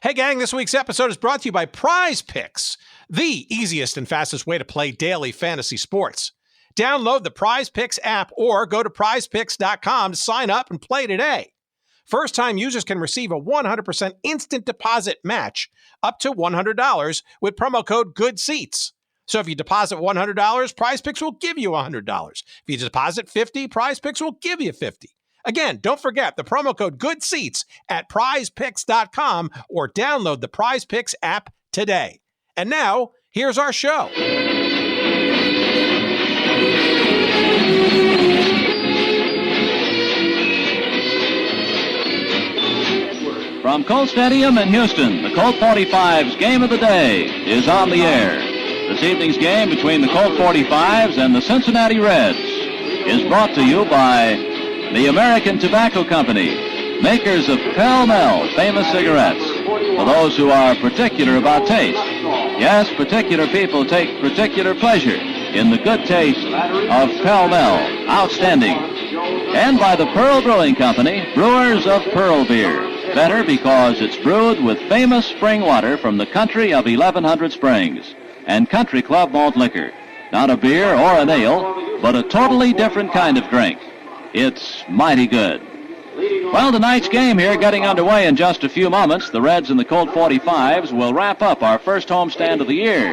Hey, gang, this week's episode is brought to you by Prize Picks, the easiest and fastest way to play daily fantasy sports. Download the Prize Picks app or go to prizepicks.com to sign up and play today. First-time users can receive a 100% instant deposit match up to $100 with promo code GOODSEATS. So if you deposit $100, Prize Picks will give you $100. If you deposit $50, Prize Picks will give you $50. Again, don't forget the promo code GOODSEATS at prizepicks.com or download the Prize Picks app today. And now, here's our show. From Colt Stadium in Houston, the Colt 45s game of the day is on the air. This evening's game between the Colt 45s and the Cincinnati Reds is brought to you by the American Tobacco Company, makers of Pall Mall famous cigarettes. For those who are particular about taste, yes, particular people take particular pleasure in the good taste of Pall Mall. Outstanding. And by the Pearl Brewing Company, brewers of Pearl beer. Better because it's brewed with famous spring water from the country of 1100 Springs and Country Club malt liquor. Not a beer or an ale, but a totally different kind of drink. It's mighty good. Well, tonight's game here getting underway in just a few moments. The Reds and the Colt 45s will wrap up our first homestand of the year.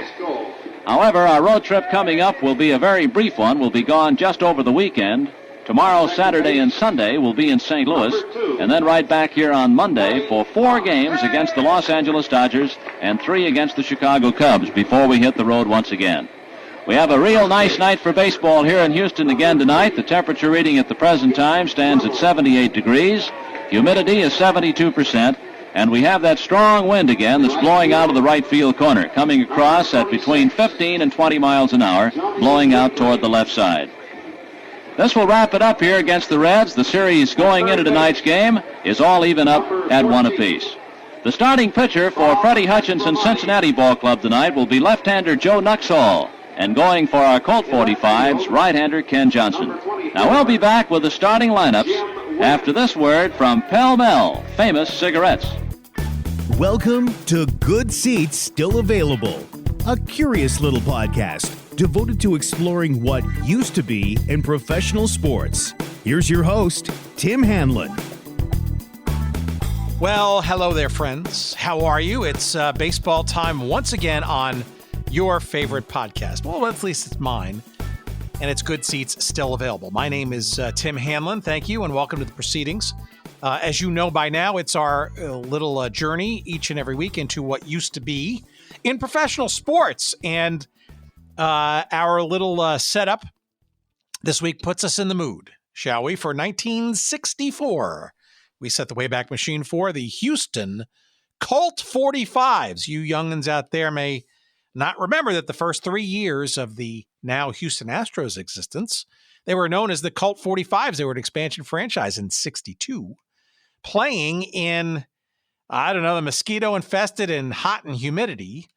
However, our road trip coming up will be a very brief one. We'll be gone just over the weekend. Tomorrow, Saturday, and Sunday will be in St. Louis, and then right back here on Monday for 4 games against the Los Angeles Dodgers and 3 against the Chicago Cubs before we hit the road once again. We have a real nice night for baseball here in Houston again tonight. The temperature reading at the present time stands at 78 degrees. Humidity is 72%. And we have that strong wind again that's blowing out of the right field corner, coming across at between 15 and 20 miles an hour, blowing out toward the left side. This will wrap it up here against the Reds. The series going into tonight's game is all even up at 1 apiece. The starting pitcher for Freddie Hutchinson's Cincinnati Ball Club tonight will be left-hander Joe Nuxhall. And going for our Colt 45s, right-hander Ken Johnson. Now we'll be back with the starting lineups after this word from Pall Mall famous cigarettes. Welcome to Good Seats Still Available, a curious little podcast devoted to exploring what used to be in professional sports. Here's your host, Tim Hanlon. Well, hello there, friends. How are you? It's baseball time once again on your favorite podcast. Well, at least it's mine, and it's Good Seats Still Available. My name is Tim Hanlon. Thank you, and welcome to the proceedings. As you know by now, it's our little journey each and every week into what used to be in professional sports, and our little setup this week puts us in the mood, shall we, for 1964. We set the Wayback Machine for the Houston Colt 45s. You young'uns out there may not remember that the first 3 years of the now Houston Astros existence, they were known as the Colt 45s. They were an expansion franchise in 62, playing in, I don't know, the mosquito-infested and hot and humidity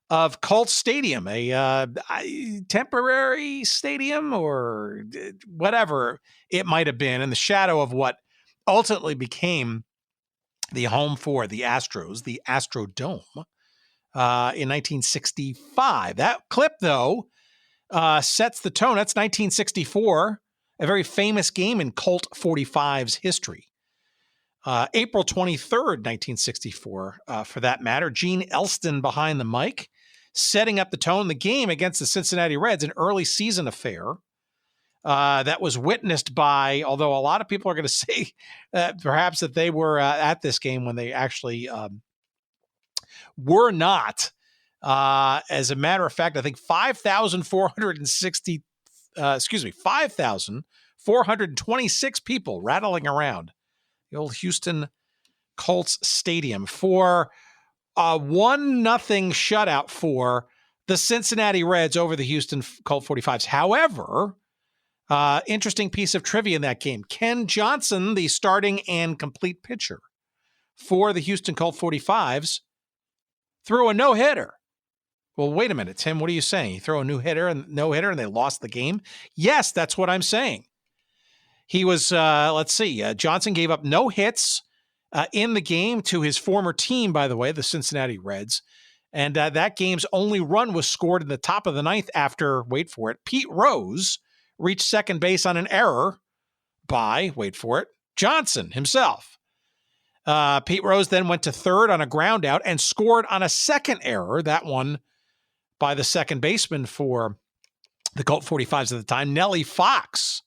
of Colt Stadium, a temporary stadium or whatever it might have been, in the shadow of what ultimately became the home for the Astros, the Astrodome. In 1965. That clip, though, sets the tone. That's 1964, a very famous game in Colt 45's history. April 23rd, 1964, for that matter, Gene Elston behind the mic, setting up the tone. The game against the Cincinnati Reds, an early season affair that was witnessed by, although a lot of people are going to say perhaps that they were at this game when they actually were not. As a matter of fact, I think 5,426 people rattling around the old Houston Colts Stadium for a 1-0 shutout for the Cincinnati Reds over the Houston Colt 45s. However, interesting piece of trivia in that game. Ken Johnson, the starting and complete pitcher for the Houston Colt 45s, threw a no-hitter. Well, wait a minute, Tim, what are you saying? You throw a no-hitter and they lost the game? Yes, that's what I'm saying. He was, Johnson gave up no hits, in the game to his former team, by the way, the Cincinnati Reds. And that game's only run was scored in the top of the ninth after, wait for it, Pete Rose reached second base on an error by, wait for it, Johnson himself. Pete Rose then went to third on a ground out and scored on a second error, that one by the second baseman for the Colt 45s at the time, Nellie Fox,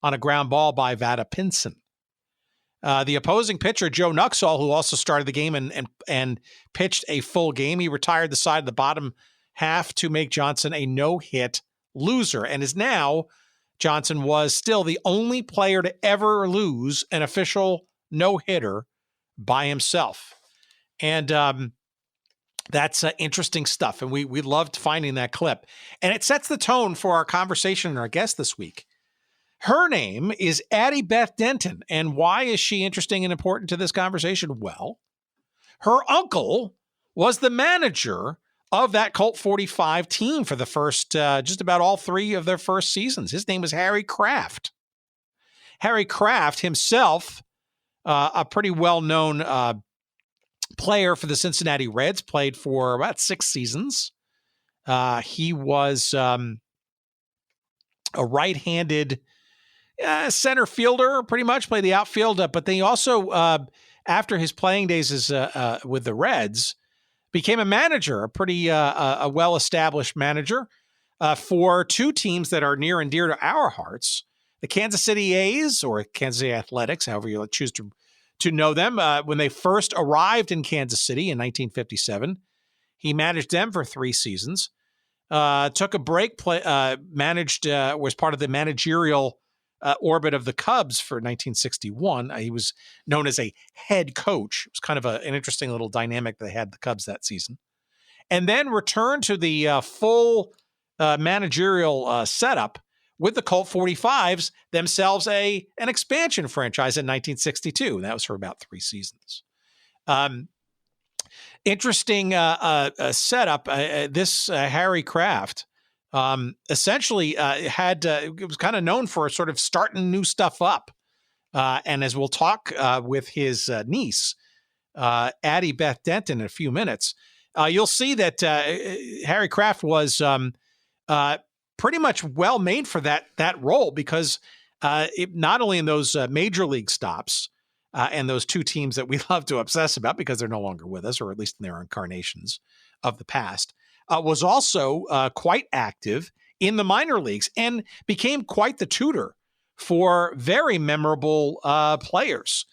on a ground ball by Vada Pinson. The opposing pitcher, Joe Nuxall, who also started the game and pitched a full game, he retired the side of the bottom half to make Johnson a no-hit loser, and is now, Johnson was still the only player to ever lose an official no-hitter by himself. And that's interesting stuff, and we loved finding that clip. And it sets the tone for our conversation and our guest this week. Her name is Addie Beth Denton. And why is she interesting and important to this conversation? Well, her uncle was the manager of that Colt 45 team for the first, just about all three of their first seasons. His name was Harry Kraft. Harry Kraft himself, a pretty well-known player for the Cincinnati Reds, played for about 6 seasons. He was a right-handed center fielder, pretty much, played the outfield, but then he also, after his playing days with the Reds, became a manager, a pretty a well-established manager for 2 teams that are near and dear to our hearts, the Kansas City A's, or Kansas City Athletics, however you choose to know them. When they first arrived in Kansas City in 1957, he managed them for 3 seasons, took a break, was part of the managerial orbit of the Cubs for 1961. He was known as a head coach. It was kind of an interesting little dynamic they had the Cubs that season. And then returned to the full managerial setup with the Colt 45s, themselves an expansion franchise in 1962. That was for about 3 seasons. Interesting setup. This Harry Kraft essentially it was kind of known for sort of starting new stuff up. And as we'll talk with his niece, Addie Beth Denton, in a few minutes, you'll see that Harry Kraft was pretty much well made for that role, because not only in those major league stops and those 2 teams that we love to obsess about because they're no longer with us, or at least in their incarnations of the past, was also quite active in the minor leagues and became quite the tutor for very memorable players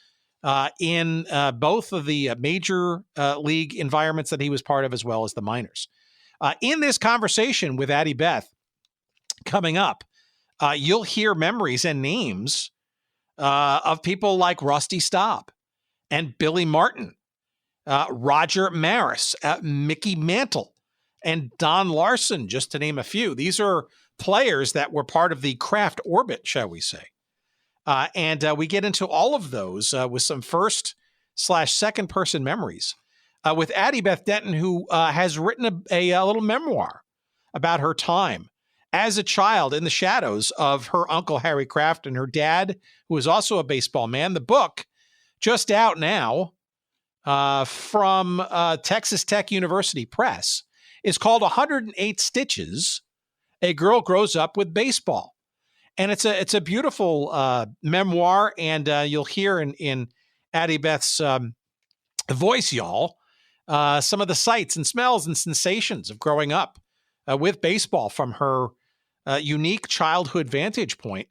in both of the major league environments that he was part of, as well as the minors. In this conversation with Addie Beth coming up, you'll hear memories and names of people like Rusty Staub and Billy Martin, Roger Maris, Mickey Mantle, and Don Larson, just to name a few. These are players that were part of the Kraft orbit, shall we say. And we get into all of those with some first/second person memories with Addie Beth Denton, who has written a little memoir about her time as a child in the shadows of her uncle Harry Kraft and her dad, who was also a baseball man. The book, just out now from Texas Tech University Press, is called 108 Stitches, A Girl Grows Up with Baseball. And it's a beautiful memoir, and you'll hear in Addie Beth's voice, y'all, some of the sights and smells and sensations of growing up with baseball from her unique childhood vantage point.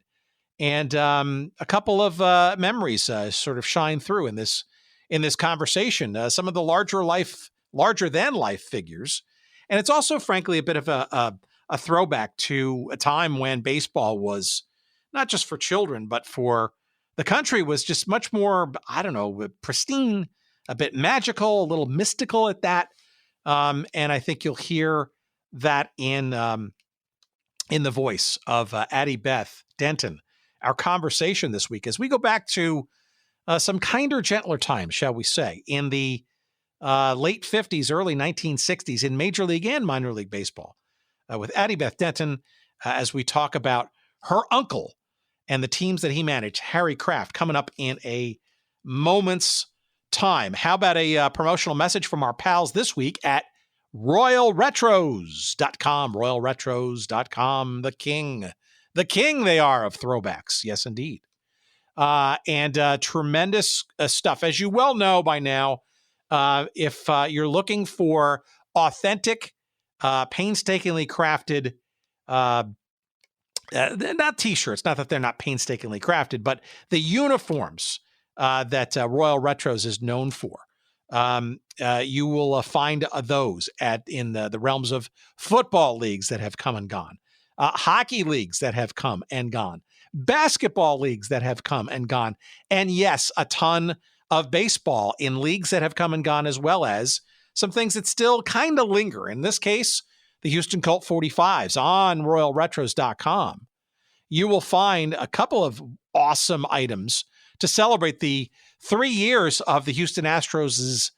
And a couple of memories sort of shine through in this conversation. Some of the larger than life figures. And it's also, frankly, a bit of a throwback to a time when baseball was not just for children, but for the country, was just much more, I don't know, pristine, a bit magical, a little mystical at that. And I think you'll hear that in the voice of Addie Beth Denton, our conversation this week, as we go back to some kinder, gentler times, shall we say, in the late 50s, early 1960s in Major League and minor league baseball, with Addie Beth Denton, as we talk about her uncle and the teams that he managed, Harry Kraft, coming up in a moment's time. How about a promotional message from our pals this week at royalretros.com, royalretros.com, the king they are of throwbacks. Yes, indeed. And tremendous stuff. As you well know by now, if you're looking for authentic, painstakingly crafted, not T-shirts, not that they're not painstakingly crafted, but the uniforms that Royal Retros is known for. You will find those in the realms of football leagues that have come and gone, hockey leagues that have come and gone, basketball leagues that have come and gone, and yes, a ton of baseball in leagues that have come and gone, as well as some things that still kind of linger. In this case, the Houston Colt 45s on royalretros.com. You will find a couple of awesome items to celebrate the 3 years of the Houston Astros'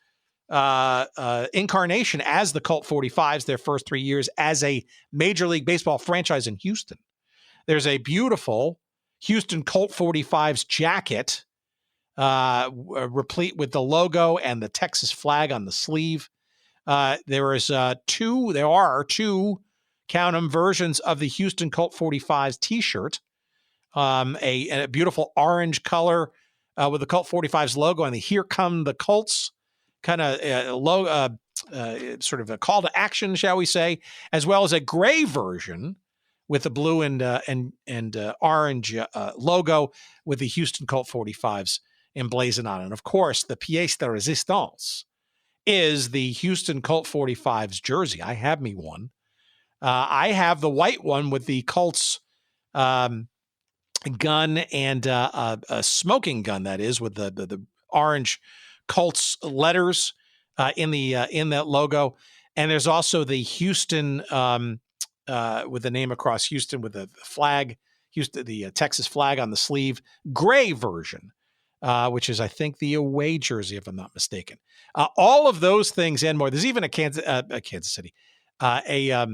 incarnation as the Colt 45s, their first 3 years as a Major League Baseball franchise in Houston. There's a beautiful Houston Colt 45s jacket, replete with the logo and the Texas flag on the sleeve. There are two, count them, versions of the Houston Colt 45s t-shirt. A beautiful orange color with the Colt 45s logo and the "Here Come the Colts" kind of sort of a call to action, shall we say, as well as a gray version with the blue and orange logo with the Houston Colt 45s emblazoned on it. And of course, the pièce de résistance is the Houston Colt 45s jersey. I have me one. I have the white one with the Colts gun and a smoking gun, that is, with the orange Colts letters in that logo. And there's also the Houston with the name across Houston with the flag, the Texas flag on the sleeve, gray version, which is, I think, the away jersey, if I'm not mistaken. All of those things and more. There's even a Kansas City, a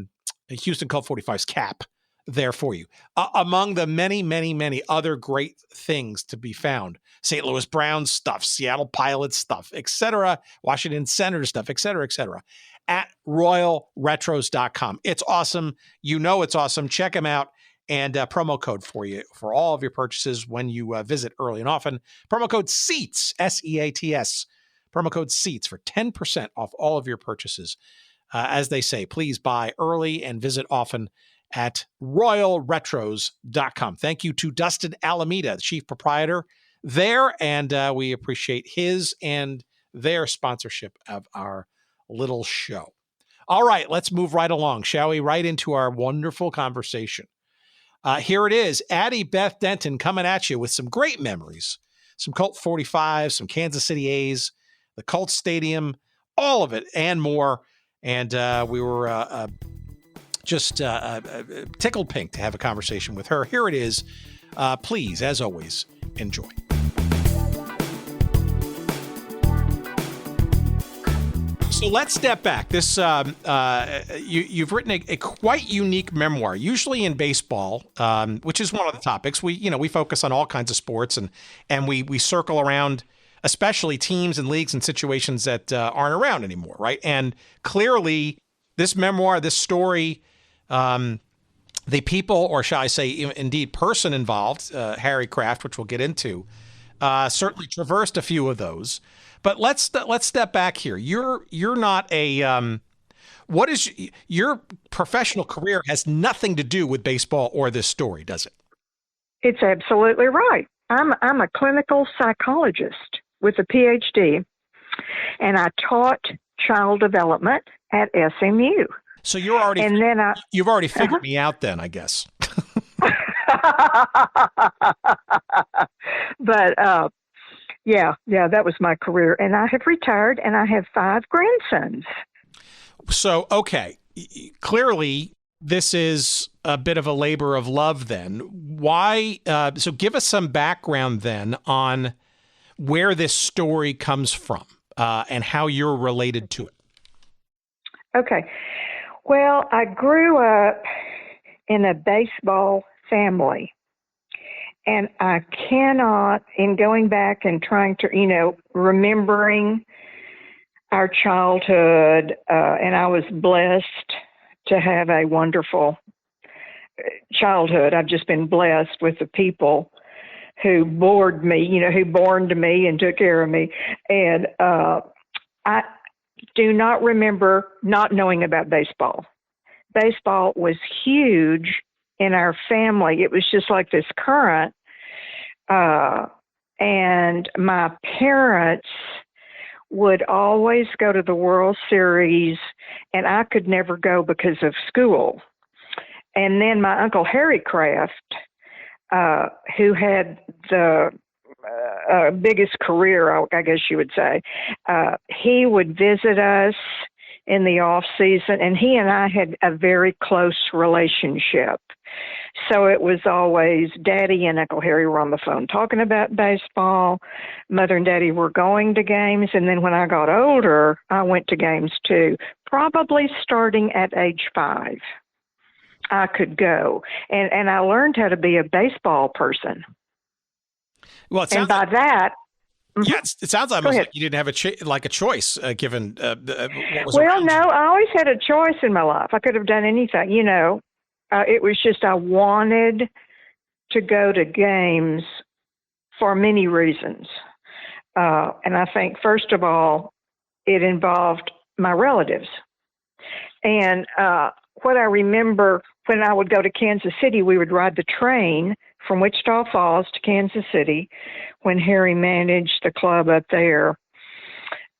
Houston Colt 45s cap there for you. Among the many, many, many other great things to be found: St. Louis Browns stuff, Seattle Pilots stuff, etc., Washington Senators stuff, etc., at royalretros.com. It's awesome. You know it's awesome. Check them out. And promo code for you for all of your purchases when you visit early and often. Promo code SEATS, SEATS. Promo code SEATS for 10% off all of your purchases. As they say, please buy early and visit often at royalretros.com. Thank you to Dustin Alameda, the chief proprietor there, and we appreciate his and their sponsorship of our little show. All right, let's move right along, shall we? Right into our wonderful conversation. Here it is, Addie Beth Denton coming at you with some great memories, some Colt 45s, some Kansas City A's, the Colts Stadium, all of it and more. And we were just tickled pink to have a conversation with her. Here it is. Please, as always, enjoy. So let's step back. This you've written a quite unique memoir. Usually in baseball, which is one of the topics, we focus on all kinds of sports and we circle around, especially teams and leagues and situations that aren't around anymore, right? And clearly, this memoir, this story, the people, or shall I say, indeed, person involved, Harry Kraft, which we'll get into, certainly traversed a few of those. But let's step back here. You're not a what is your professional career has nothing to do with baseball or this story, does it? It's absolutely right. I'm a clinical psychologist with a PhD, and I taught child development at SMU. So you've already figured me out then, I guess. But yeah, that was my career, and I have retired, and I have 5 grandsons. So, okay, clearly this is a bit of a labor of love then. Why? So give us some background then on where this story comes from and how you're related to it. Okay. Well, I grew up in a baseball family, And I cannot, in going back and trying to, remembering our childhood, and I was blessed to have a wonderful childhood. I've just been blessed with the people who bored me, who born to me and took care of me. And I do not remember not knowing about baseball. Baseball was huge in our family. It was just like this current. And my parents would always go to the World Series, and I could never go because of school. And then my Uncle Harry Kraft, who had the biggest career, I guess you would say, he would visit us in the off season, and he and I had a very close relationship. So it was always Daddy and Uncle Harry were on the phone talking about baseball. Mother and Daddy were going to games. And then when I got older, I went to games too, probably starting at age 5. I could go. And I learned how to be a baseball person. Well, it and sounds by that, yeah, it sounds almost like you didn't have a choice given what was well, around no, you. I always had a choice in my life. I could have done anything, it was just I wanted to go to games for many reasons. And I think, first of all, it involved my relatives. And what I remember when I would go to Kansas City, we would ride the train from Wichita Falls to Kansas City when Harry managed the club up there.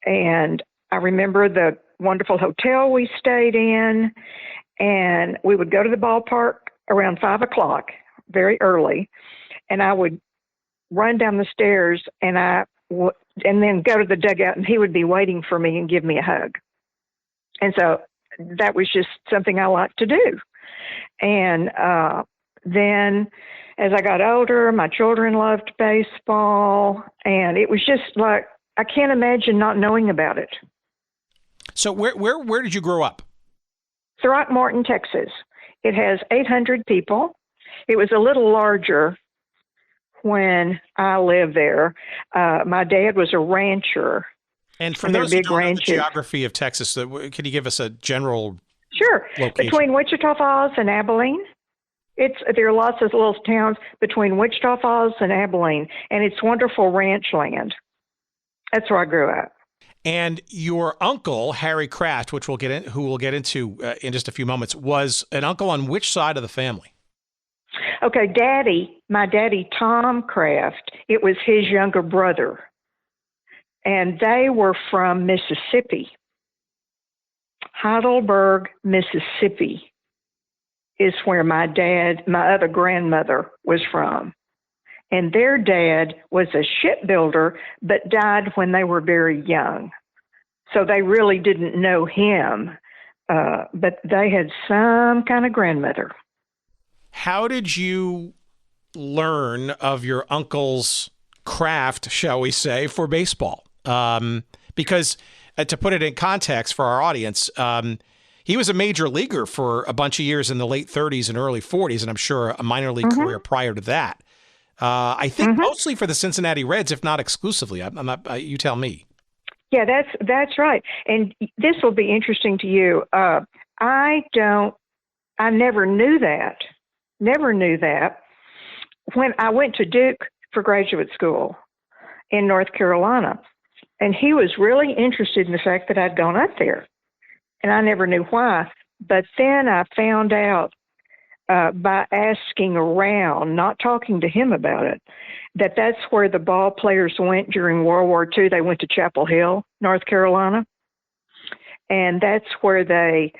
And I remember the wonderful hotel we stayed in, and we would go to the ballpark around 5 o'clock, very early, and I would run down the stairs and then go to the dugout, and he would be waiting for me and give me a hug. And so that was just something I liked to do. And then as I got older, my children loved baseball, and it was just like, I can't imagine not knowing about it. So where did you grow up? Throckmorton, Texas. It has 800 people. It was a little larger when I lived there. My dad was a rancher. And for and those who big don't know the ranches. geography of Texas, can you give us a general Sure. location? Between Wichita Falls and Abilene. There are lots of little towns between Wichita Falls and Abilene, and it's wonderful ranch land. That's where I grew up. And your uncle, Harry Kraft, who we'll get into in just a few moments, was an uncle on which side of the family? Okay, my daddy, Tom Kraft, it was his younger brother. And they were from Mississippi. Heidelberg, Mississippi is where my other grandmother was from. And their dad was a shipbuilder, but died when they were very young. So they really didn't know him, but they had some kind of grandmother. How did you learn of your uncle's craft, shall we say, for baseball? Because to put it in context for our audience, he was a major leaguer for a bunch of years in the late 30s and early 40s, and I'm sure a minor league career prior to that. I think mostly for the Cincinnati Reds, if not exclusively. I'm not. You tell me. Yeah, that's right. And this will be interesting to you. I never knew that. Never knew that. When I went to Duke for graduate school in North Carolina, and he was really interested in the fact that I'd gone up there. And I never knew why. But then I found out by asking around, not talking to him about it, that's where the ball players went during World War II. They went to Chapel Hill, North Carolina. And that's where they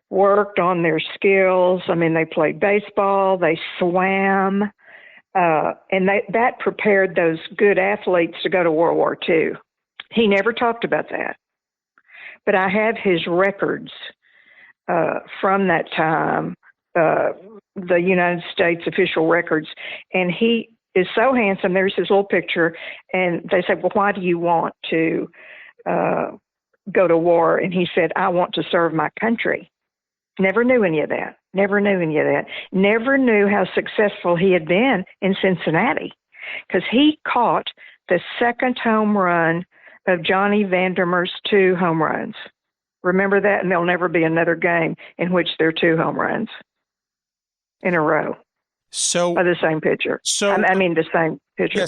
worked on their skills. I mean, they played baseball, they swam, and that prepared those good athletes to go to World War II. He never talked about that. But I have his records from that time, the United States official records, and he is so handsome. There's his little picture, and they said, well, why do you want to go to war? And he said, I want to serve my country. Never knew any of that. Never knew any of that. Never knew how successful he had been in Cincinnati, because he caught the second home run of Johnny Vandermeer's 2 home runs. Remember that? And there'll never be another game in which there are 2 home runs in a row. So by the same pitcher. I mean the same pitcher. Yeah.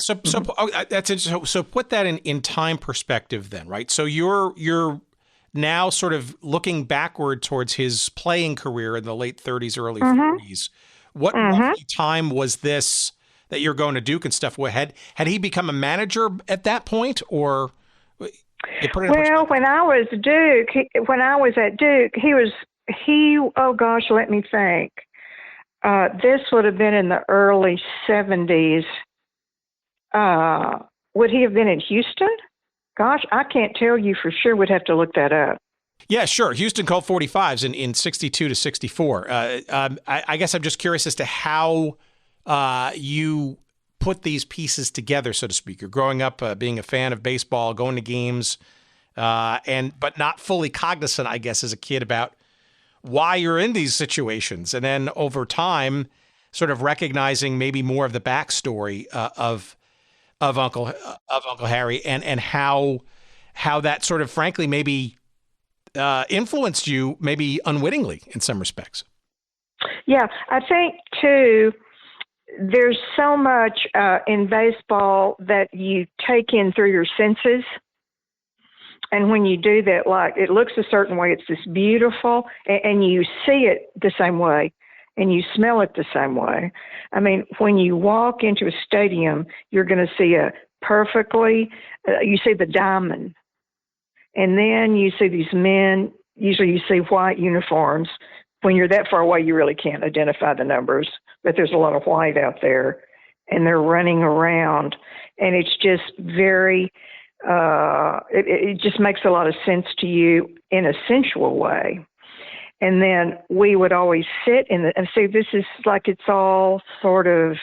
That's interesting. So put that in time perspective then, right? So you're now sort of looking backward towards his playing career in the late 30s, early 40s. What roughly time was this that you're going to Duke and stuff? Had he become a manager at that point, or? Well, when I was at Duke, oh gosh, let me think. This would have been in the early 70s. Would he have been in Houston? Gosh, I can't tell you for sure. We'd have to look that up. Yeah, sure. Houston Colt 45s in 62 to 64. I guess I'm just curious as to how you put these pieces together, so to speak. You're growing up being a fan of baseball, going to games, but not fully cognizant, I guess, as a kid about why you're in these situations. And then over time, sort of recognizing maybe more of the backstory of Uncle Harry and how that sort of frankly maybe influenced you maybe unwittingly in some respects. Yeah, I think too, there's so much in baseball that you take in through your senses. And when you do that, like, it looks a certain way, it's just beautiful, and you see it the same way, and you smell it the same way. I mean, when you walk into a stadium, you're going to see you see the diamond. And then you see these men, usually you see white uniforms. When you're that far away, you really can't identify the numbers, but there's a lot of white out there, and they're running around, and it's just very... it just makes a lot of sense to you in a sensual way. And then we would always sit and see, this is like, it's all sort of,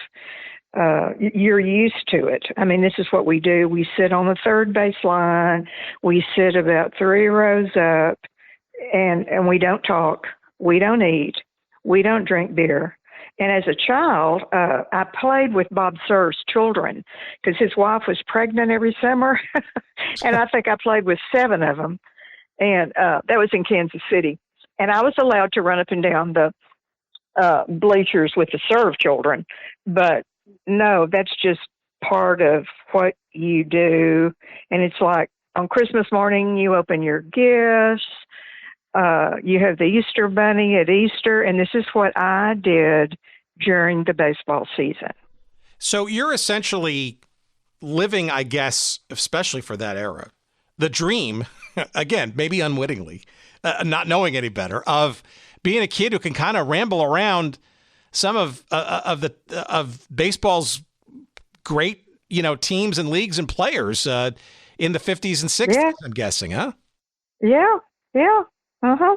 you're used to it. I mean, this is what we do. We sit on the third base line. We sit about 3 rows up, and we don't talk. We don't eat. We don't drink beer. And as a child, I played with Bob Sir's children because his wife was pregnant every summer. And I think I played with 7 of them. And that was in Kansas City. And I was allowed to run up and down the bleachers with the Sir children. But no, that's just part of what you do. And it's like on Christmas morning, you open your gifts. You have the Easter bunny at Easter, and this is what I did during the baseball season. So you're essentially living, I guess, especially for that era, the dream, again, maybe unwittingly, not knowing any better, of being a kid who can kind of ramble around some of baseball's great, teams and leagues and players in the 50s and 60s. Yeah. I'm guessing, huh? Yeah.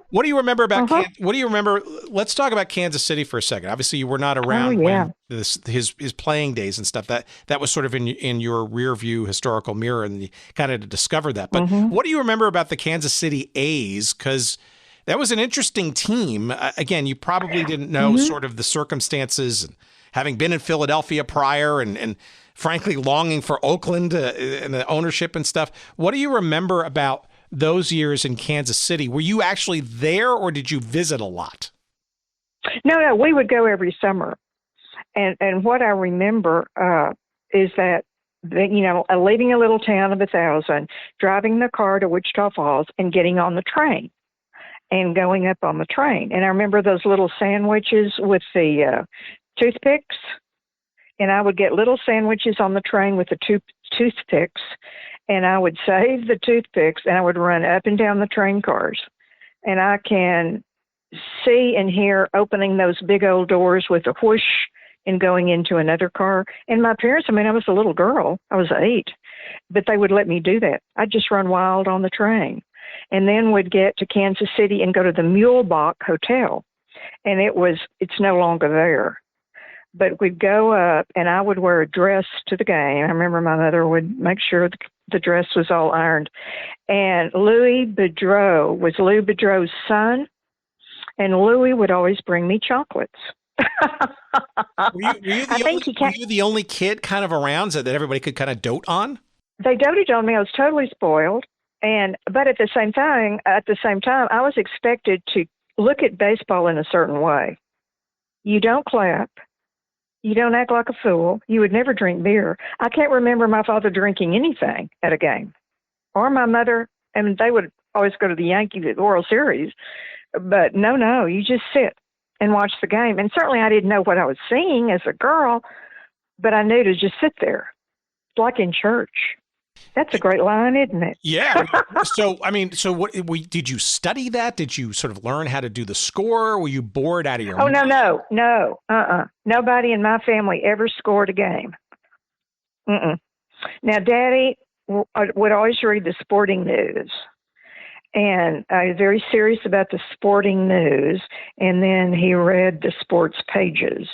What do you remember about? What do you remember? Let's talk about Kansas City for a second. Obviously, you were not around when his playing days and stuff. That was sort of in your rear view historical mirror, and you kind of discovered that. But what do you remember about the Kansas City A's? Because that was an interesting team. Again, you probably didn't know sort of the circumstances, and having been in Philadelphia prior, and frankly longing for Oakland and the ownership and stuff. What do you remember about those years in Kansas City? Were you actually there, or did you visit a lot? No, we would go every summer. And what I remember is that, leaving a little town of 1,000, driving the car to Wichita Falls and getting on the train and going up on the train. And I remember those little sandwiches with the toothpicks. And I would get little sandwiches on the train with the toothpicks. And I would save the toothpicks, and I would run up and down the train cars. And I can see and hear opening those big old doors with a whoosh and going into another car. And my parents, I was a little girl. I was 8. But they would let me do that. I'd just run wild on the train. And then would get to Kansas City and go to the Mulebach Hotel. And it's no longer there. But we'd go up, and I would wear a dress to the game. I remember my mother would make sure the dress was all ironed. And Louis Boudreau was Lou Boudreau's son. and Louis would always bring me chocolates. Were you the only kid kind of around so that everybody could kind of dote on? They doted on me. I was totally spoiled. But at the same time, I was expected to look at baseball in a certain way. You don't clap. You don't act like a fool. You would never drink beer. I can't remember my father drinking anything at a game, or my mother. And they would always go to the Yankees at the World Series. But no, you just sit and watch the game. And certainly I didn't know what I was seeing as a girl, but I knew to just sit there, like in church. That's a great line, isn't it? Yeah. So what did you study that? Did you sort of learn how to do the score? Were you bored out of your mind? No. Nobody in my family ever scored a game. Now, Daddy would always read the sporting news. And I was very serious about the sporting news. And then he read the sports pages.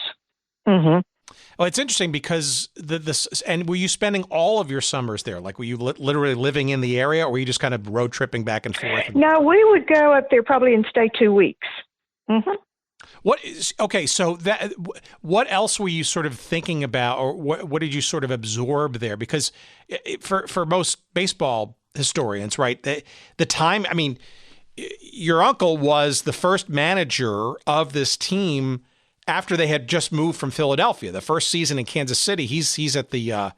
Mm-hmm. Well, it's interesting because and were you spending all of your summers there? Like, were you literally living in the area, or were you just kind of road tripping back and forth? No, we would go up there probably and stay 2 weeks. Mm-hmm. So what else were you sort of thinking about, or what did you sort of absorb there? Because for most baseball historians, right, the time, I mean, your uncle was the first manager of this team after they had just moved from Philadelphia. The first season in Kansas City, he's at the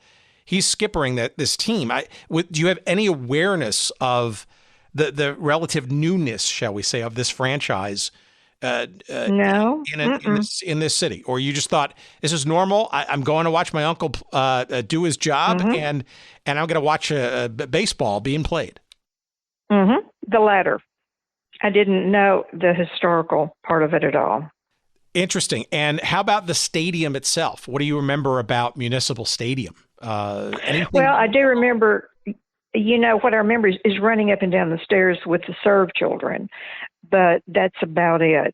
he's skippering this team. Do you have any awareness of the relative newness, shall we say, of this franchise? No. In this city, or you just thought this is normal? I'm going to watch my uncle do his job, and I'm going to watch baseball being played. Mm-hmm. The latter. I didn't know the historical part of it at all. Interesting. And how about the stadium itself? What do you remember about Municipal Stadium? Anything? Well, I do remember, what I remember is running up and down the stairs with the serve children, but that's about it.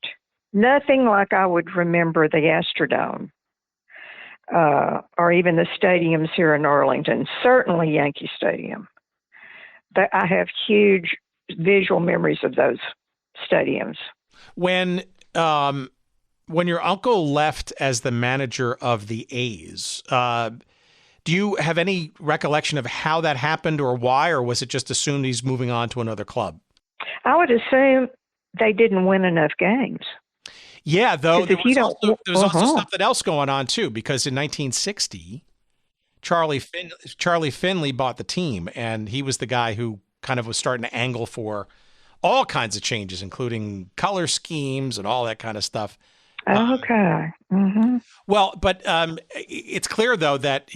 Nothing like I would remember the Astrodome or even the stadiums here in Arlington, certainly Yankee Stadium. But I have huge visual memories of those stadiums. When your uncle left as the manager of the A's, do you have any recollection of how that happened or why, or was it just assumed he's moving on to another club? I would assume they didn't win enough games. Yeah, though there was also something else going on too, because in 1960, Charlie Finley bought the team, and he was the guy who kind of was starting to angle for all kinds of changes, including color schemes and all that kind of stuff. Okay. Mm-hmm. Well, but it's clear though that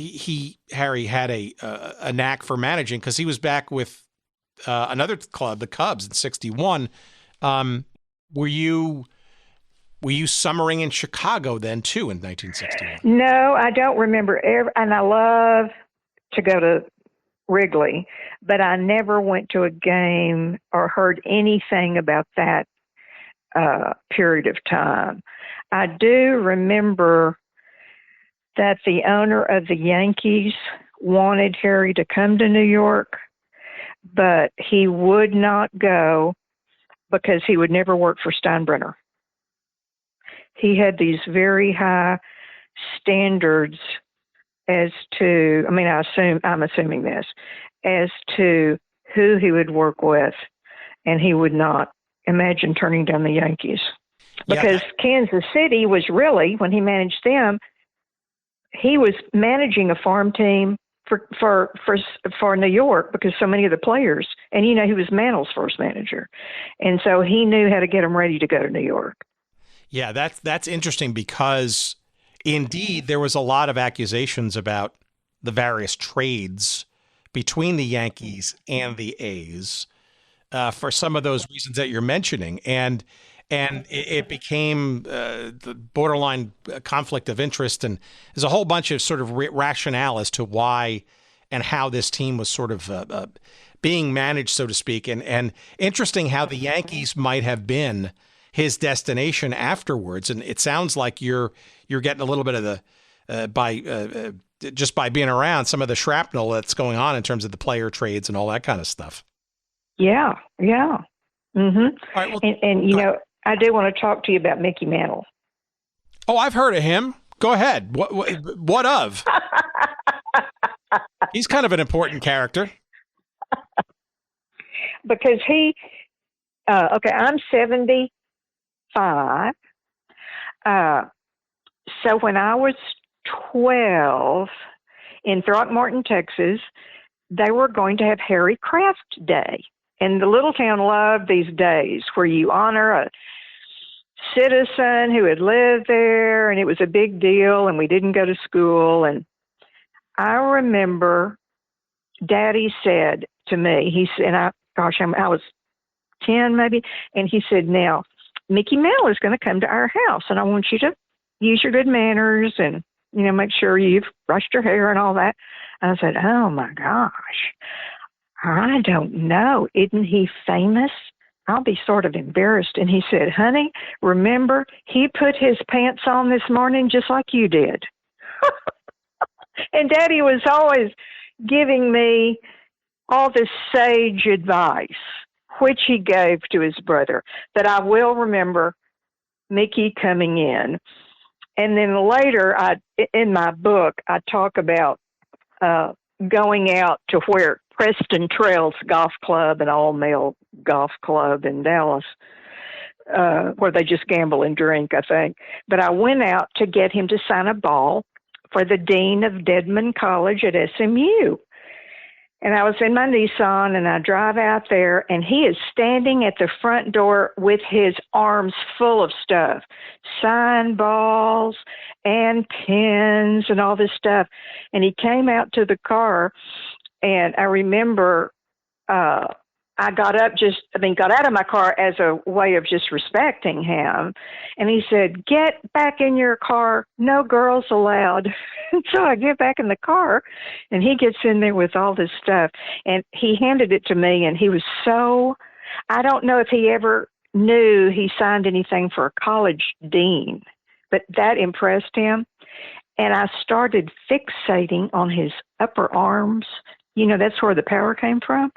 Harry had a knack for managing, because he was back with another club, the Cubs, in '61. Were you summering in Chicago then too in 1961? No, I don't remember and I love to go to Wrigley, but I never went to a game or heard anything about that period of time. I do remember that the owner of the Yankees wanted Harry to come to New York, but he would not go because he would never work for Steinbrenner. He had these very high standards as to, I'm assuming this, as to who he would work with, and he would not imagine turning down the Yankees. Because Kansas City was really, when he managed them, he was managing a farm team for New York, because so many of the players, and he was Mantle's first manager, and so he knew how to get them ready to go to New York. Yeah, that's interesting, because indeed there was a lot of accusations about the various trades between the Yankees and the A's for some of those reasons that you're mentioning, and it became the borderline conflict of interest, and there's a whole bunch of sort of rationale as to why and how this team was sort of being managed, so to speak, and interesting how the Yankees might have been his destination afterwards. And it sounds like you're getting a little bit of the just by being around some of the shrapnel that's going on in terms of the player trades and all that kind of stuff. Yeah. Mm-hmm. All right, well, and I do want to talk to you about Mickey Mantle. Oh, I've heard of him. Go ahead. What of? He's kind of an important character. Because I'm 75. So when I was 12 in Throckmorton, Texas, they were going to have Harry Craft Day. And the little town loved these days where you honor a citizen who had lived there, and it was a big deal, and we didn't go to school. And I remember Daddy said to me, he said, I was 10 maybe, and he said, now, Mickey Mantle is going to come to our house, and I want you to use your good manners and, make sure you've brushed your hair and all that. And I said, oh my gosh, I don't know. Isn't he famous? I'll be sort of embarrassed. And he said, honey, remember, he put his pants on this morning just like you did. And Daddy was always giving me all this sage advice, which he gave to his brother, that I will remember Mickey coming in. And then later, in my book, I talk about going out to where Preston Trails Golf Club, an all-male golf club in Dallas, where they just gamble and drink, I think. But I went out to get him to sign a ball for the dean of Dedman College at SMU. And I was in my Nissan, and I drive out there, and he is standing at the front door with his arms full of stuff, signed balls and pens and all this stuff. And he came out to the car, and I remember I got out of my car as a way of just respecting him. And he said, get back in your car. No girls allowed. And so I get back in the car, and he gets in there with all this stuff. And he handed it to me, and he was I don't know if he ever knew he signed anything for a college dean, but that impressed him. And I started fixating on his upper arms. That's where the power came from.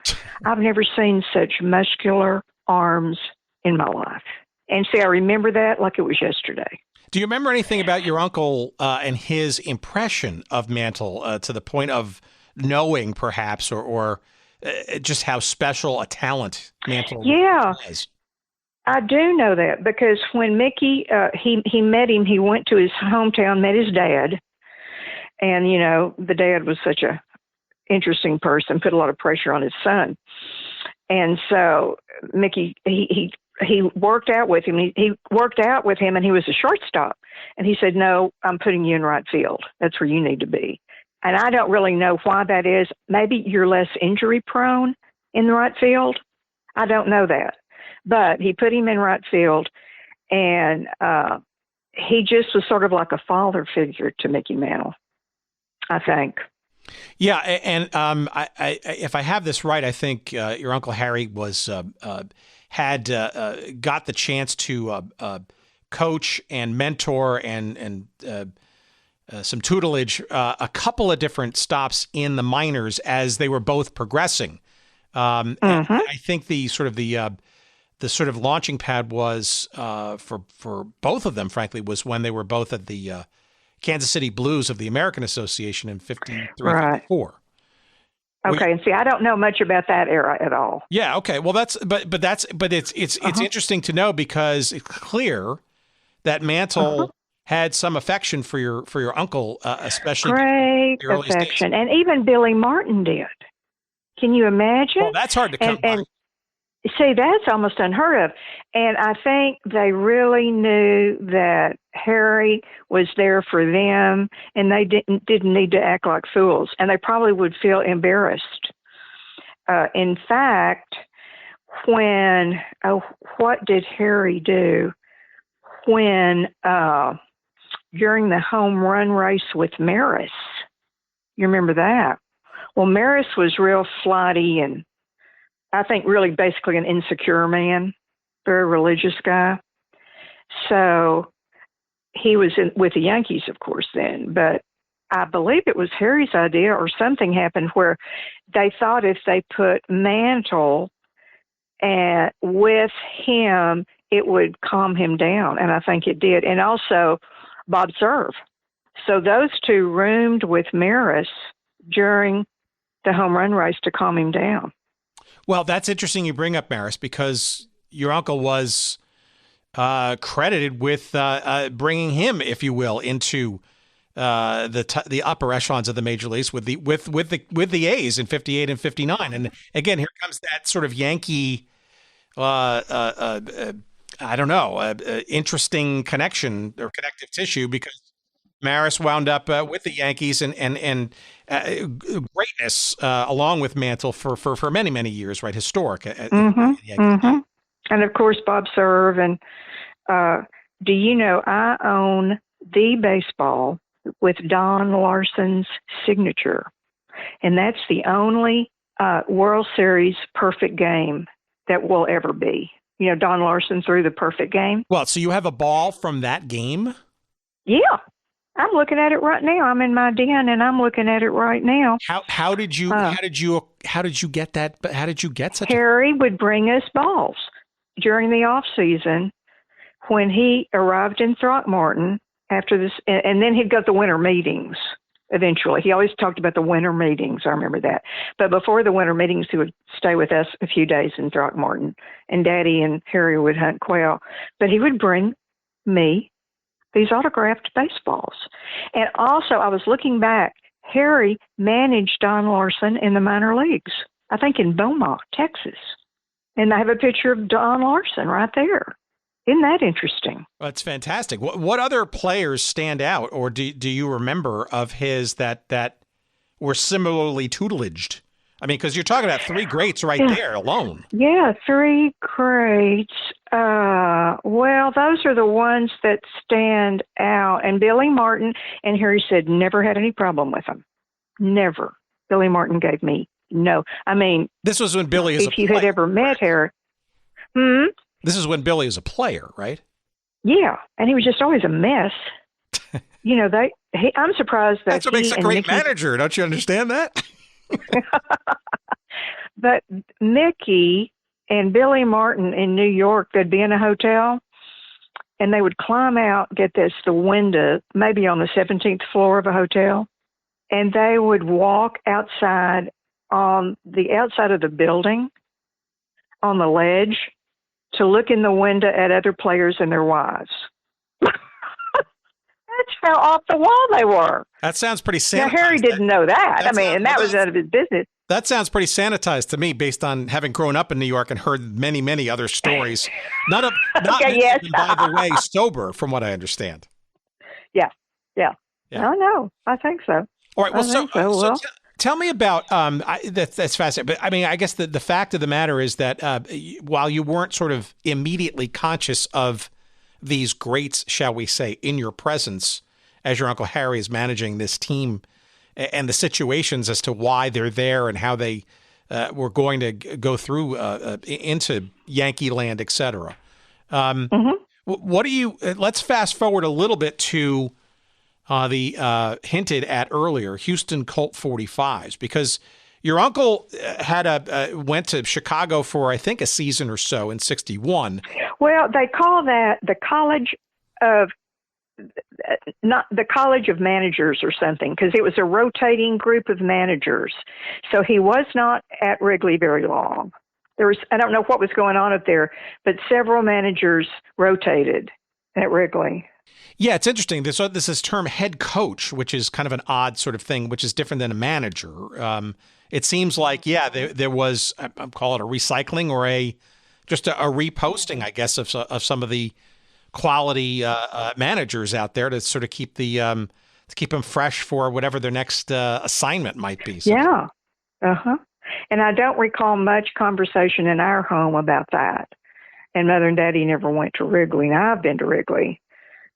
I've never seen such muscular arms in my life. And see, I remember that like it was yesterday. Do you remember anything about your uncle and his impression of Mantle to the point of knowing perhaps or just how special a talent Mantle was? I do know that because when Mickey, he met him, he went to his hometown, met his dad. And, the dad was such a interesting person, put a lot of pressure on his son. And so Mickey, he worked out with him. He worked out with him, and he was a shortstop. And he said, no, I'm putting you in right field. That's where you need to be. And I don't really know why that is. Maybe you're less injury prone in the right field. I don't know that. But he put him in right field, and he just was sort of like a father figure to Mickey Mantle, I think. Yeah, and if I have this right, I think your Uncle Harry was had got the chance to coach and mentor and some tutelage a couple of different stops in the minors as they were both progressing. And I think the sort of launching pad was for both of them, frankly, was when they were both at the Kansas City Blues of the American Association in 53-54. Okay, and see, I don't know much about that era at all. Yeah, okay. Well, it's interesting to know because it's clear that Mantle had some affection for your uncle, especially great the early affection, stages. and even Billy Martin did. Can you imagine? Well, that's hard to come by. See, that's almost unheard of. And I think they really knew that Harry was there for them, and they didn't need to act like fools. And they probably would feel embarrassed. In fact, what did Harry do when during the home run race with Maris? You remember that? Well, Maris was real flighty and I think really basically an insecure man, very religious guy. So he was with the Yankees, of course, then. But I believe it was Harry's idea or something happened where they thought if they put Mantle with him it would calm him down, and I think it did. And also Bob Serve. So those two roomed with Maris during the home run race to calm him down. Well, that's interesting you bring up Maris, because your uncle was credited with bringing him, if you will, into the upper echelons of the major leagues with the A's in 58 and 59. And again, here comes that sort of Yankee, I don't know, interesting connection or connective tissue, because Maris wound up with the Yankees and greatness along with Mantle for many, many years, right? Historic. And of course, Bob Serve. And do you know, I own the baseball with Don Larson's signature. And that's the only World Series perfect game that will ever be. You know, Don Larson threw the perfect game. Well, so you have a ball from that game? Yeah. I'm looking at it right now. I'm in my den and I'm looking at it right now. How did you get that? How did you get such? Harry would bring us balls during the off season when he arrived in Throckmorton after this, and then he'd go to the winter meetings. Eventually, he always talked about the winter meetings. I remember that. But before the winter meetings, he would stay with us a few days in Throckmorton, and Daddy and Harry would hunt quail. But he would bring me these autographed baseballs. And also, I was looking back, Harry managed Don Larson in the minor leagues, I think in Beaumont, Texas. And I have a picture of Don Larson right there. Isn't that interesting? Well, that's fantastic. What other players stand out, or do you remember of his that were similarly tutelaged? I mean, because you're talking about three greats right there alone. Yeah, three greats. Well, those are the ones that stand out. And Billy Martin, and Harry said, never had any problem with them. Never. Billy Martin gave me no. I mean, this was when Billy is if you had ever met Harry. This is when Billy is a player, right? Yeah, and he was just always a mess. You know, I'm surprised that that's what makes a great manager. Don't you understand that? But Mickey and Billy Martin in New York, they'd be in a hotel, and they would climb out, get this, the window, maybe on the 17th floor of a hotel, and they would walk outside on the outside of the building on the ledge to look in the window at other players and their wives. That's how off the wall they were. That sounds pretty sanitized. Now, Harry didn't know that. I mean, and that was out of his business. That sounds pretty sanitized to me, based on having grown up in New York and heard many, many other stories. Not okay, yes. by the way, sober, from what I understand. Yeah. I know. I think so. All right. Well, so tell me about that's fascinating. But I mean, I guess the fact of the matter is that while you weren't sort of immediately conscious of these greats, shall we say, in your presence, as your Uncle Harry is managing this team and the situations as to why they're there and how they were going to go through into Yankee land, et cetera. What do you? Let's fast forward a little bit to the hinted at earlier Houston Colt 45s, because your uncle went to Chicago for, I think, a season or so in '61. Well, they call that the College of Managers or something, because it was a rotating group of managers. So he was not at Wrigley very long. I don't know what was going on up there, but several managers rotated at Wrigley. Yeah, it's interesting. This is term head coach, which is kind of an odd sort of thing, which is different than a manager. It seems like, there was, I'll call it a recycling or just a reposting, I guess, of some of the quality managers out there to sort of keep them fresh for whatever their next assignment might be. So. Yeah. And I don't recall much conversation in our home about that. And Mother and Daddy never went to Wrigley. Now, I've been to Wrigley.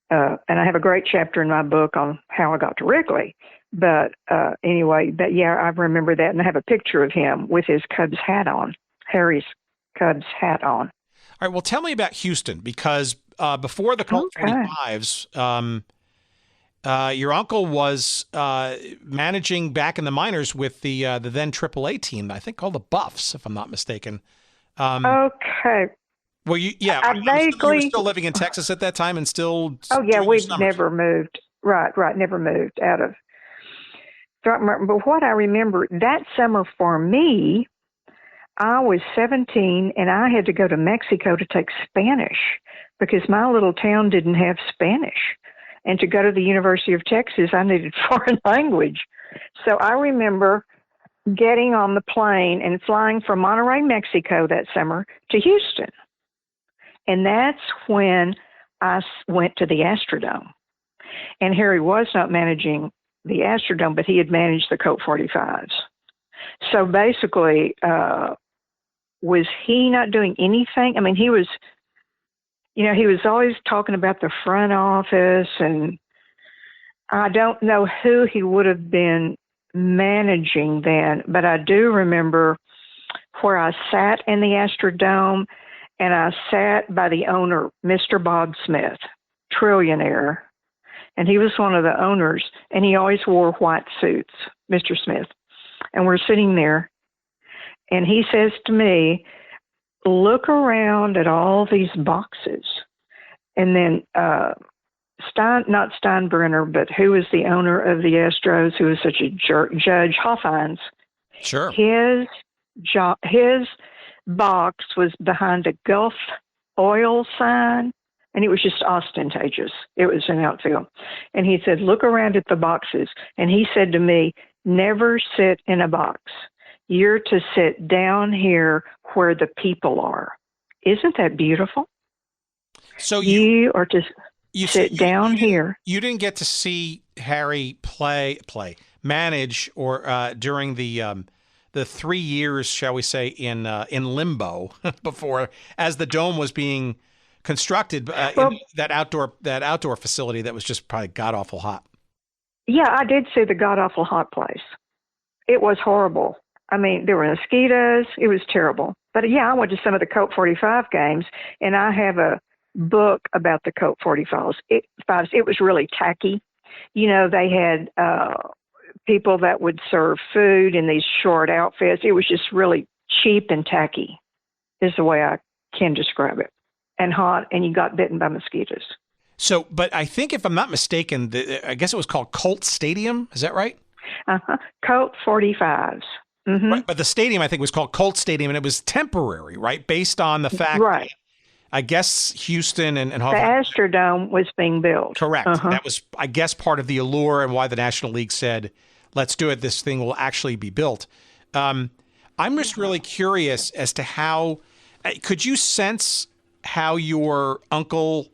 And I have a great chapter in my book on how I got to Wrigley. But anyway, I remember that. And I have a picture of him with his Cubs hat on, Harry's Cubs hat on. All right. Well, tell me about Houston, because before the Colt 45s, your uncle was managing back in the minors with the then AAA team, I think called the Buffs, if I'm not mistaken. Okay. Well, I vaguely. You were still living in Texas at that time and still. Oh yeah, doing your we've summers. never moved. Right, never moved out of Throckmorton. But what I remember that summer for me, I was 17 and I had to go to Mexico to take Spanish because my little town didn't have Spanish. And to go to the University of Texas, I needed foreign language. So I remember getting on the plane and flying from Monterrey, Mexico that summer to Houston. And that's when I went to the Astrodome. And Harry was not managing the Astrodome, but he had managed the Colt 45s. So basically, was he not doing anything? I mean, he was always talking about the front office, and I don't know who he would have been managing then, but I do remember where I sat in the Astrodome, and I sat by the owner, Mr. Bob Smith, trillionaire, and he was one of the owners, and he always wore white suits, Mr. Smith. And we're sitting there, and he says to me, look around at all these boxes. And then not Steinbrenner, but who was the owner of the Astros, who was such a jerk, Judge Hoffines. Sure. His box was behind a Gulf oil sign, and it was just ostentatious. It was an outfield. And he said, look around at the boxes. And he said to me, never sit in a box. You're to sit down here where the people are. Isn't that beautiful? So you are to sit down here. You didn't get to see Harry manage, or during the 3 years, shall we say, in limbo before, as the dome was being constructed, in that outdoor facility that was just probably god awful hot. Yeah, I did see the god awful hot place. It was horrible. I mean, there were mosquitoes. It was terrible. But yeah, I went to some of the Colt 45 games, and I have a book about the Colt 45s. It was really tacky. You know, they had people that would serve food in these short outfits. It was just really cheap and tacky, is the way I can describe it. And hot, and you got bitten by mosquitoes. So, but I think if I'm not mistaken, I guess it was called Colt Stadium. Is that right? Colt 45s. Mm-hmm. Right, but the stadium, I think, was called Colt Stadium, and it was temporary, right? Based on the fact that, I guess, Houston and the Astrodome was being built. Correct. That was, I guess, part of the allure and why the National League said, let's do it. This thing will actually be built. I'm just really curious as to how, could you sense how your uncle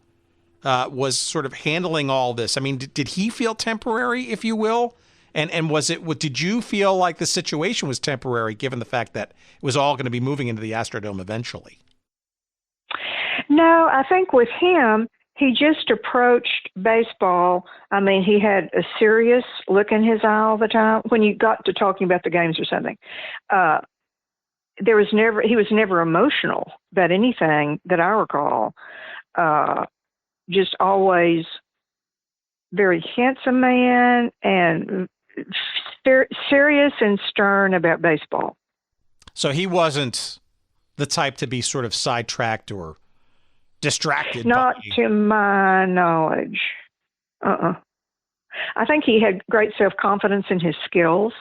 was sort of handling all this? I mean, did he feel temporary, if you will? And did you feel like the situation was temporary, given the fact that it was all going to be moving into the Astrodome eventually? No, I think with him, he just approached baseball. I mean, he had a serious look in his eye all the time. When you got to talking about the games or something, he was never emotional about anything that I recall. Just always very handsome man and serious and stern about baseball. So he wasn't the type to be sort of sidetracked or distracted. Not to my knowledge. I think he had great self-confidence in his skills,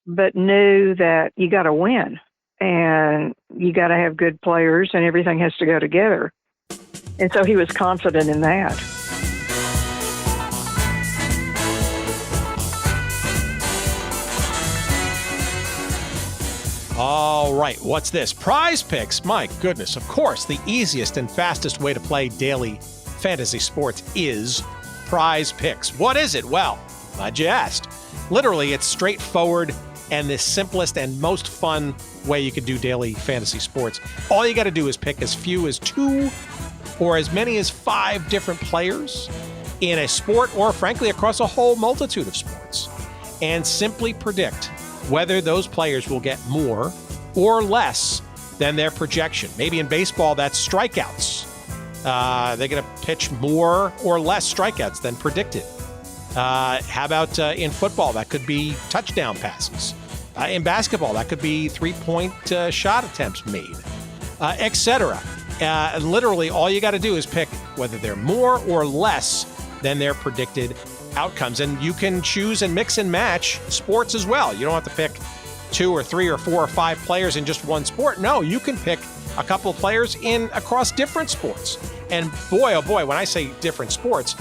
but knew that you got to win and you got to have good players and everything has to go together. And so he was confident in that. All right, what's this? Prize Picks. My goodness, of course, the easiest and fastest way to play daily fantasy sports is Prize Picks. What is it? Well, glad you asked. Literally, it's straightforward and the simplest and most fun way you could do daily fantasy sports. All you got to do is pick as few as 2 or as many as 5 different players in a sport, or frankly, across a whole multitude of sports, and simply predict whether those players will get more or less than their projection. Maybe in baseball, that's strikeouts. They're going to pitch more or less strikeouts than predicted. How about in football? That could be touchdown passes. In basketball, that could be 3-point shot attempts made. etc. Literally, all you got to do is pick whether they're more or less than their predicted outcomes. And you can choose and mix and match sports as well. You don't have to pick 2 or 3 or 4 or 5 players in just one sport. No, you can pick a couple of players across different sports. And boy, oh boy, when I say different sports,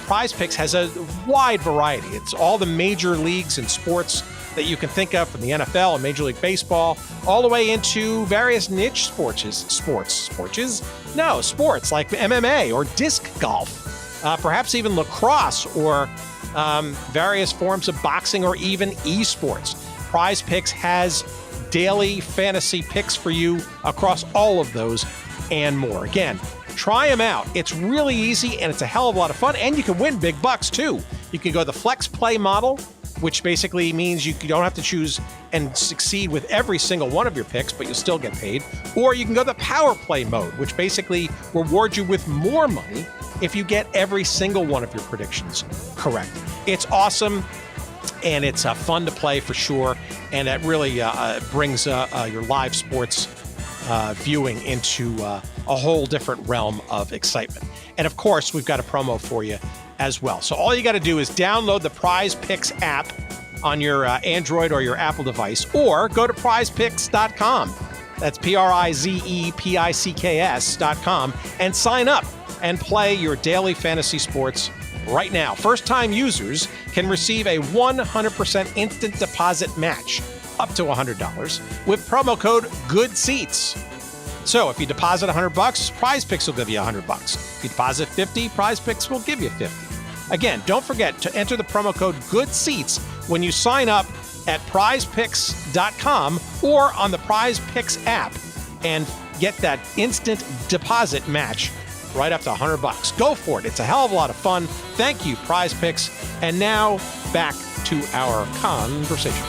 Prize Picks has a wide variety. It's all the major leagues and sports that you can think of, from the NFL and Major League Baseball, all the way into various niche sports like MMA or disc golf, perhaps even lacrosse or various forms of boxing or even esports. Prize Picks has daily fantasy picks for you across all of those and more. Again, try them out. It's really easy and it's a hell of a lot of fun, and you can win big bucks too. You can go the flex play model, which basically means you don't have to choose and succeed with every single one of your picks, but you'll still get paid. Or you can go the power play mode, which basically rewards you with more money if you get every single one of your predictions correct. It's awesome, and it's fun to play for sure, and it really brings your live sports viewing into a whole different realm of excitement. And of course, we've got a promo for you as well. So all you got to do is download the Prize Picks app on your Android or your Apple device, or go to prizepicks.com. That's PRIZEPICKS.com, and sign up and play your daily fantasy sports right now. First-time users can receive a 100% instant deposit match up to $100 with promo code GOODSEATS. So if you deposit $100, Prize Picks will give you $100. If you deposit $50, Prize Picks will give you $50. Again, don't forget to enter the promo code GOODSEATS when you sign up at prizepicks.com or on the Prize Picks app, and get that instant deposit match right up to $100. Go for it. It's a hell of a lot of fun. Thank you, Prize Picks. And now back to our conversation.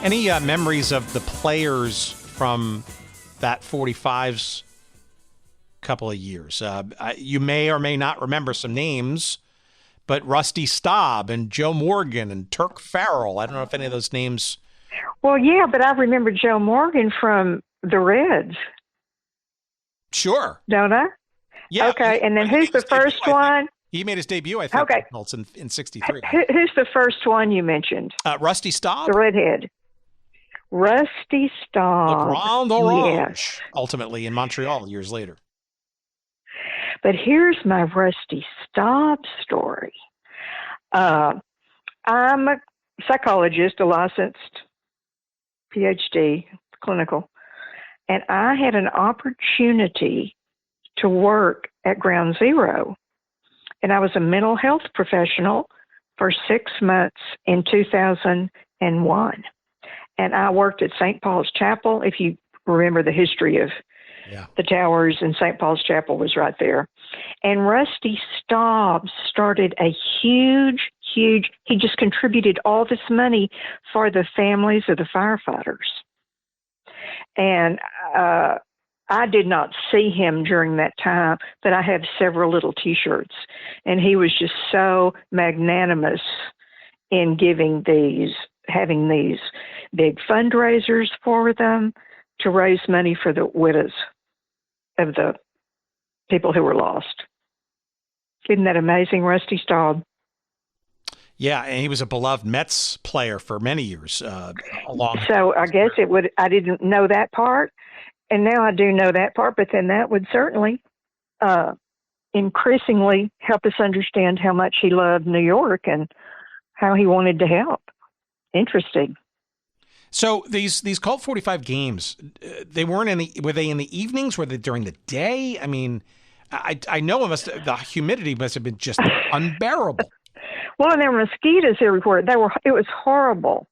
Any memories of the players from that 45s couple of years? You may or may not remember some names, but Rusty Staub and Joe Morgan and Turk Farrell. I don't know if any of those names. Well, yeah, but I remember Joe Morgan from the Reds. Sure. Don't I? Yeah. Okay, and then who's the first one? He made his debut, I think, okay, in 63. Who's the first one you mentioned? Rusty Staub? The redhead. Rusty Staub. Le Grand Orange, yes. Ultimately in Montreal years later. But here's my Rusty Staub story. I'm a psychologist, a licensed PhD, clinical, and I had an opportunity to work at Ground Zero. And I was a mental health professional for 6 months in 2001. And I worked at St. Paul's Chapel, if you remember the history of the towers, and St. Paul's Chapel was right there. And Rusty Staub started a huge, he just contributed all this money for the families of the firefighters. And I did not see him during that time, but I have several little T-shirts. And he was just so magnanimous in having these big fundraisers for them to raise money for the widows of the people who were lost. Isn't that amazing, Rusty Staub? Yeah, and he was a beloved Mets player for many years. So I guess I didn't know that part, and now I do know that part, but then that would certainly increasingly help us understand how much he loved New York and how he wanted to help. Interesting. So these Colt 45 games, were they in the evenings? Were they during the day? I mean, I know the humidity must have been just unbearable. Well, and there were mosquitoes everywhere. It was horrible.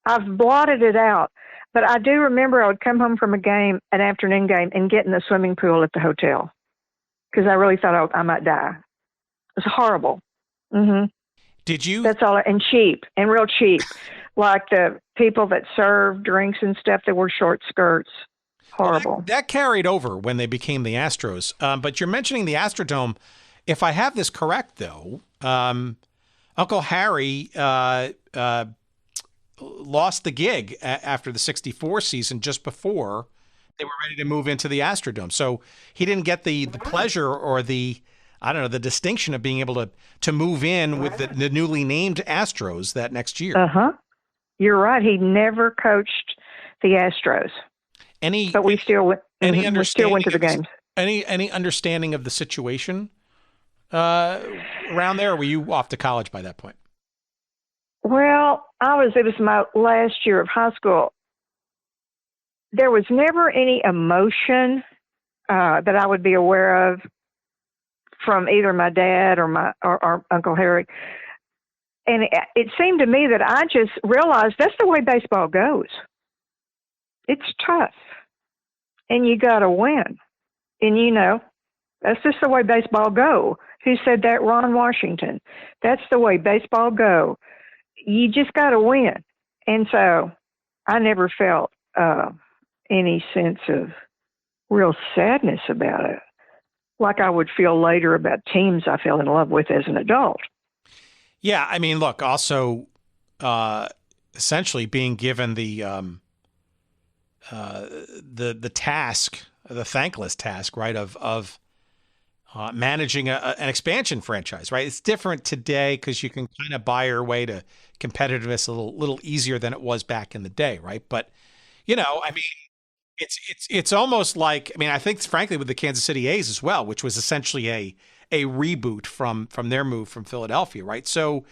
I've blotted it out, but I do remember I would come home from an afternoon game, and get in the swimming pool at the hotel because I really thought I might die. It was horrible. Mm-hmm. Did you? That's all, and cheap, and real cheap. Like the people that serve drinks and stuff that wore short skirts. Horrible. Well, that carried over when they became the Astros. But you're mentioning the Astrodome. If I have this correct, though, Uncle Harry lost the gig after the '64 season, just before they were ready to move into the Astrodome. So he didn't get the pleasure or the, I don't know, the distinction of being able to move in with the newly named Astros that next year. You're right. He never coached the Astros. But we still went. We still went to the games. Any understanding of the situation around there? Or were you off to college by that point? Well, it was my last year of high school. There was never any emotion that I would be aware of from either my dad or Uncle Harry. And it seemed to me that I just realized that's the way baseball goes. It's tough. And you got to win. And, that's just the way baseball go. Who said that? Ron Washington. That's the way baseball go. You just got to win. And so I never felt any sense of real sadness about it, like I would feel later about teams I fell in love with as an adult. Yeah, I mean, look, also essentially being given the task, the thankless task, right, of managing an expansion franchise, right? It's different today because you can kind of buy your way to competitiveness a little easier than it was back in the day, right? But I mean, it's almost like, I mean, I think frankly with the Kansas City A's as well, which was essentially a reboot from their move from Philadelphia, right? So,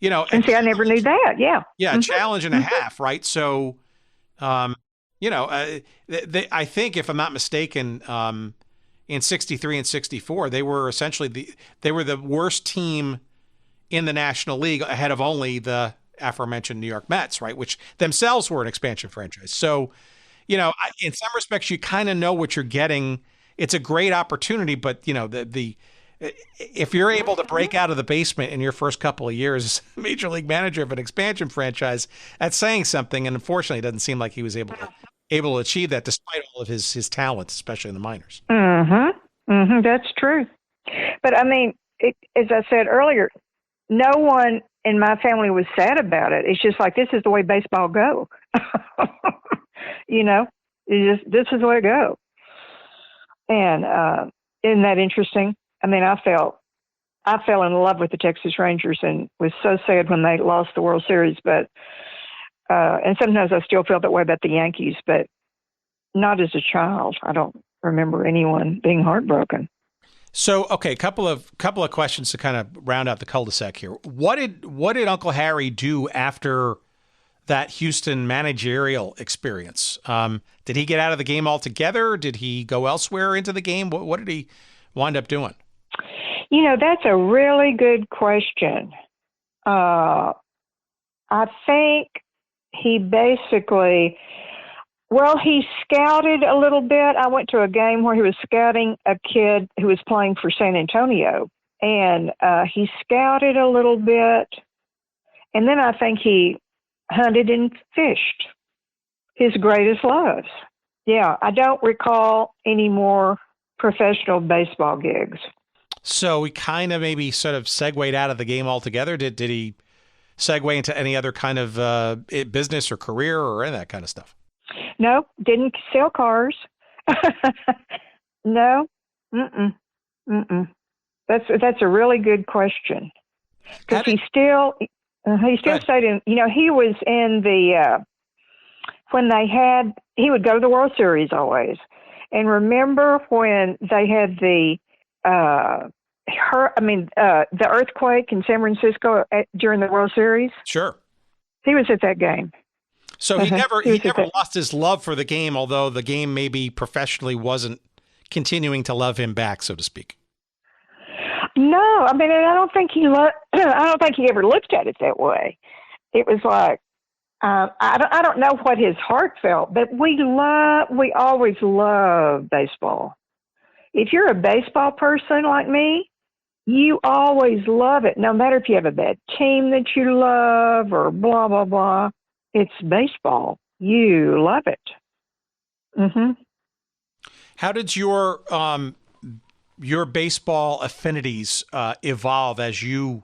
and see, I never knew that. Yeah, a challenge and a half, right? So, I think if I'm not mistaken, in '63 and '64, they were essentially the worst team in the National League, ahead of only the aforementioned New York Mets, right? Which themselves were an expansion franchise. So, in some respects, you kind of know what you're getting. It's a great opportunity, but if you're able to break out of the basement in your first couple of years as major league manager of an expansion franchise, that's saying something. And unfortunately, it doesn't seem like he was able to achieve that despite all of his talent, especially in the minors. That's true. But I mean, as I said earlier, no one in my family was sad about it. It's just like, this is the way baseball go. This is the way it go. And isn't that interesting? I mean, I fell in love with the Texas Rangers and was so sad when they lost the World Series. But and sometimes I still feel that way about the Yankees, but not as a child. I don't remember anyone being heartbroken. So, okay, couple of questions to kind of round out the cul-de-sac here. What did Uncle Harry do after that Houston managerial experience? Did he get out of the game altogether? Did he go elsewhere into the game? What did he wind up doing? That's a really good question. I think he basically, he scouted a little bit. I went to a game where he was scouting a kid who was playing for San Antonio, and he scouted a little bit. And then I think he hunted and fished, his greatest loves. Yeah, I don't recall any more professional baseball gigs. So he kind of maybe sort of segued out of the game altogether. Did he segue into any other kind of business or career or any of that kind of stuff? No, didn't sell cars. No. That's a really good question. Because he still stayed in, he was in the, he would go to the World Series always. And remember when they had the earthquake in San Francisco during the World Series? Sure. He was at that game. So he never lost his love for the game, although the game maybe professionally wasn't continuing to love him back, so to speak. No, I mean, I don't think he ever looked at it that way. It was like, I don't know what his heart felt, but we always love baseball. If you're a baseball person like me, you always love it, no matter if you have a bad team that you love or blah, blah, blah. It's baseball. You love it. Mm-hmm. How did your baseball affinities evolve as you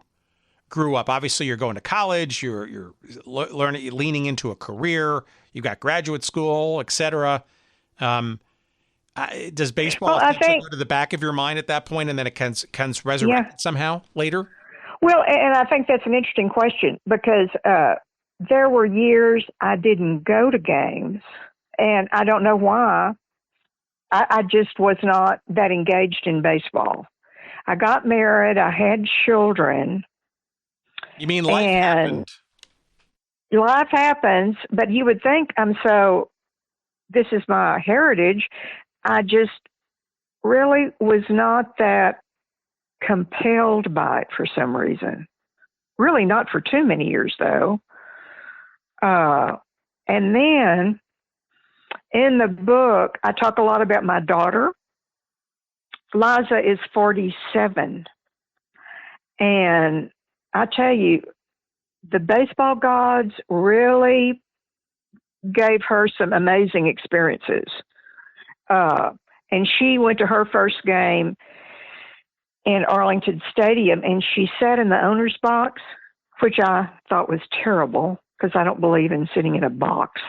grew up? Obviously, you're going to college. You're learning, leaning into a career. You've got graduate school, et cetera. Does baseball essentially go to the back of your mind at that point, and then it can resurrect somehow later? Well, and I think that's an interesting question because there were years I didn't go to games, and I don't know why. I just was not that engaged in baseball. I got married. I had children. You mean life happened? Life happens, but you would think this is my heritage. I just really was not that compelled by it for some reason. Really not for too many years, though. And then in the book, I talk a lot about my daughter. Liza is 47. And I tell you, the baseball gods really gave her some amazing experiences. And she went to her first game in Arlington Stadium, and she sat in the owner's box, which I thought was terrible because I don't believe in sitting in a box.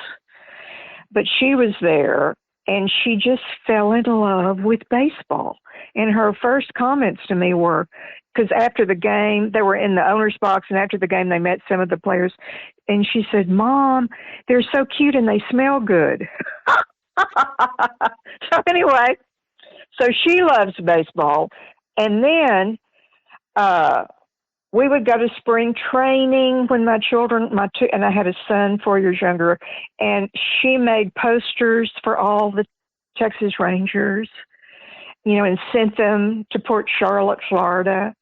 But she was there, and she just fell in love with baseball. And her first comments to me were, because after the game, they were in the owner's box, and after the game, they met some of the players, and she said, "Mom, they're so cute and they smell good." So anyway, so she loves baseball. And then we would go to spring training when my children, and I had a son 4 years younger, and she made posters for all the Texas Rangers, and sent them to Port Charlotte, Florida.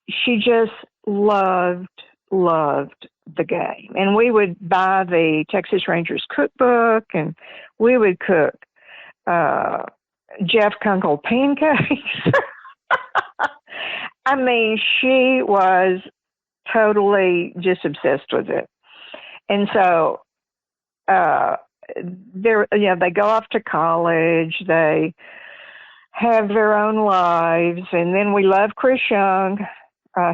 She just loved the game. And we would buy the Texas Rangers cookbook, and we would cook Jeff Kunkel pancakes. I mean, she was totally just obsessed with it. And so they go off to college, they have their own lives, and then we love Chris Young.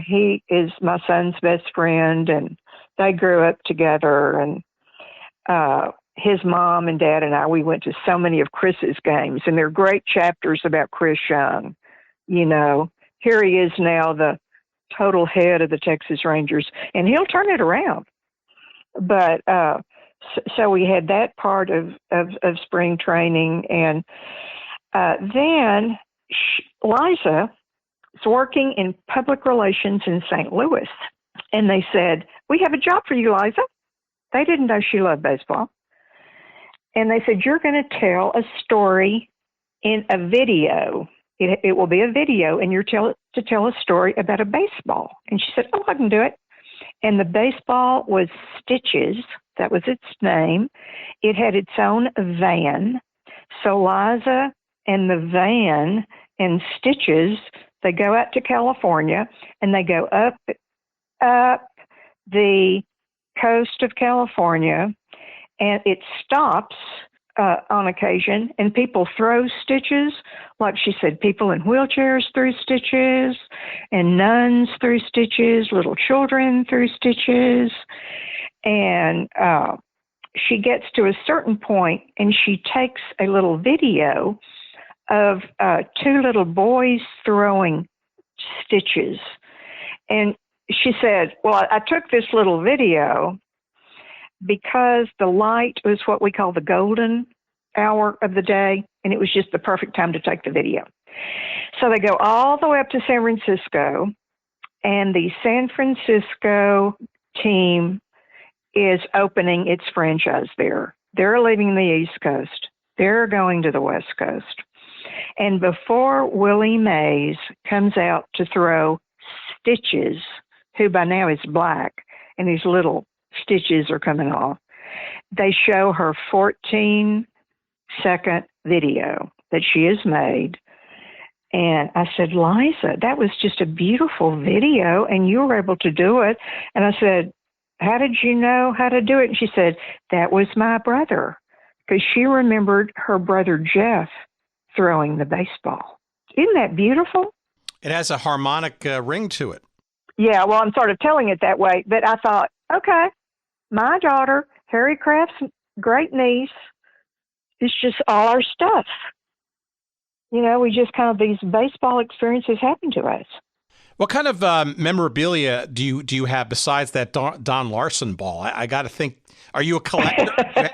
He is my son's best friend, and they grew up together, and his mom and dad and I, we went to so many of Chris's games, and there are great chapters about Chris Young. Here he is now, the total head of the Texas Rangers, and he'll turn it around. But so we had that part of spring training, and then Liza is working in public relations in St. Louis, and they said, "We have a job for you, Liza." They didn't know she loved baseball. And they said, "You're going to tell a story in a video. It will be a video, and you're to tell a story about a baseball." And she said, "Oh, I can do it." And the baseball was Stitches. That was its name. It had its own van. So Liza and the van and Stitches, they go out to California, and they go up the coast of California, and it stops on occasion, and people throw Stitches. Like she said, people in wheelchairs threw Stitches, and nuns threw Stitches, little children threw Stitches. And she gets to a certain point, and she takes a little video of two little boys throwing Stitches. And she said, "Well, I took this little video because the light was what we call the golden hour of the day, and it was just the perfect time to take the video." So they go all the way up to San Francisco, and the San Francisco team is opening its franchise there. They're leaving the East Coast. They're going to the West Coast. And before Willie Mays comes out to throw Stitches, who by now is black, and his little stitches are coming off, they show her 14-second video that she has made. And I said, "Liza, that was just a beautiful video, and you were able to do it." And I said, "How did you know how to do it?" And she said, "That was my brother," because she remembered her brother Jeff throwing the baseball. Isn't that beautiful? It has a harmonic ring to it. Yeah, well, I'm sort of telling it that way, but I thought, okay, my daughter, Harry Kraft's great niece, is just all our stuff. We just kind of, these baseball experiences happen to us. What kind of memorabilia do you have besides that Don Larson ball? I got to think. Are you a collector?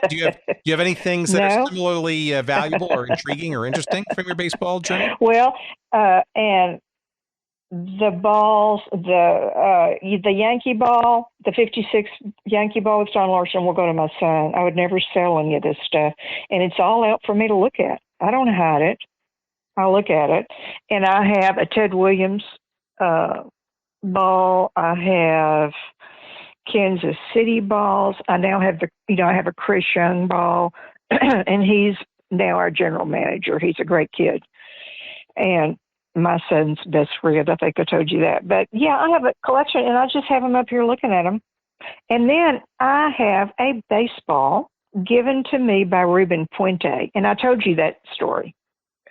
Do you have any things that are similarly valuable or intriguing or interesting from your baseball journey? Well, and the balls, the Yankee ball, the '56 Yankee ball with Don Larson will go to my son. I would never sell any of this stuff, and it's all out for me to look at. I don't hide it. I'll look at it, and I have a Ted Williams ball. I have Kansas City balls. I now have I have a Chris Young ball, and he's now our general manager. He's a great kid, and my son's best friend. I think I told you that. But yeah, I have a collection, and I just have them up here looking at them. And then I have a baseball given to me by Ruben Puente, and I told you that story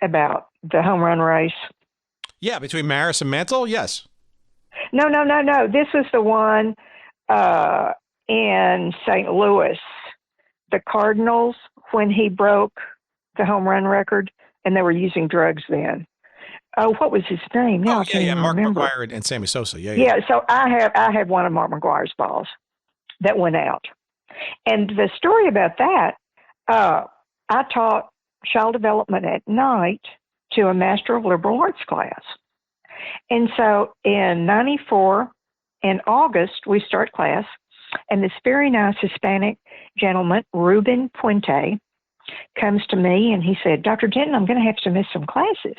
about the home run race. Yeah, between Maris and Mantle, yes. No. This was the one in St. Louis, the Cardinals, when he broke the home run record, and they were using drugs then. Oh, what was his name? Now I can't even Mark remember. McGwire and Sammy Sosa. Yeah. So I have one of Mark McGwire's balls that went out, and the story about that, I taught child development at night to a Master of Liberal Arts class. And so in '94, in August, we start class, and this very nice Hispanic gentleman, Ruben Puente, comes to me, and he said, Dr. Denton, I'm going to have to miss some classes.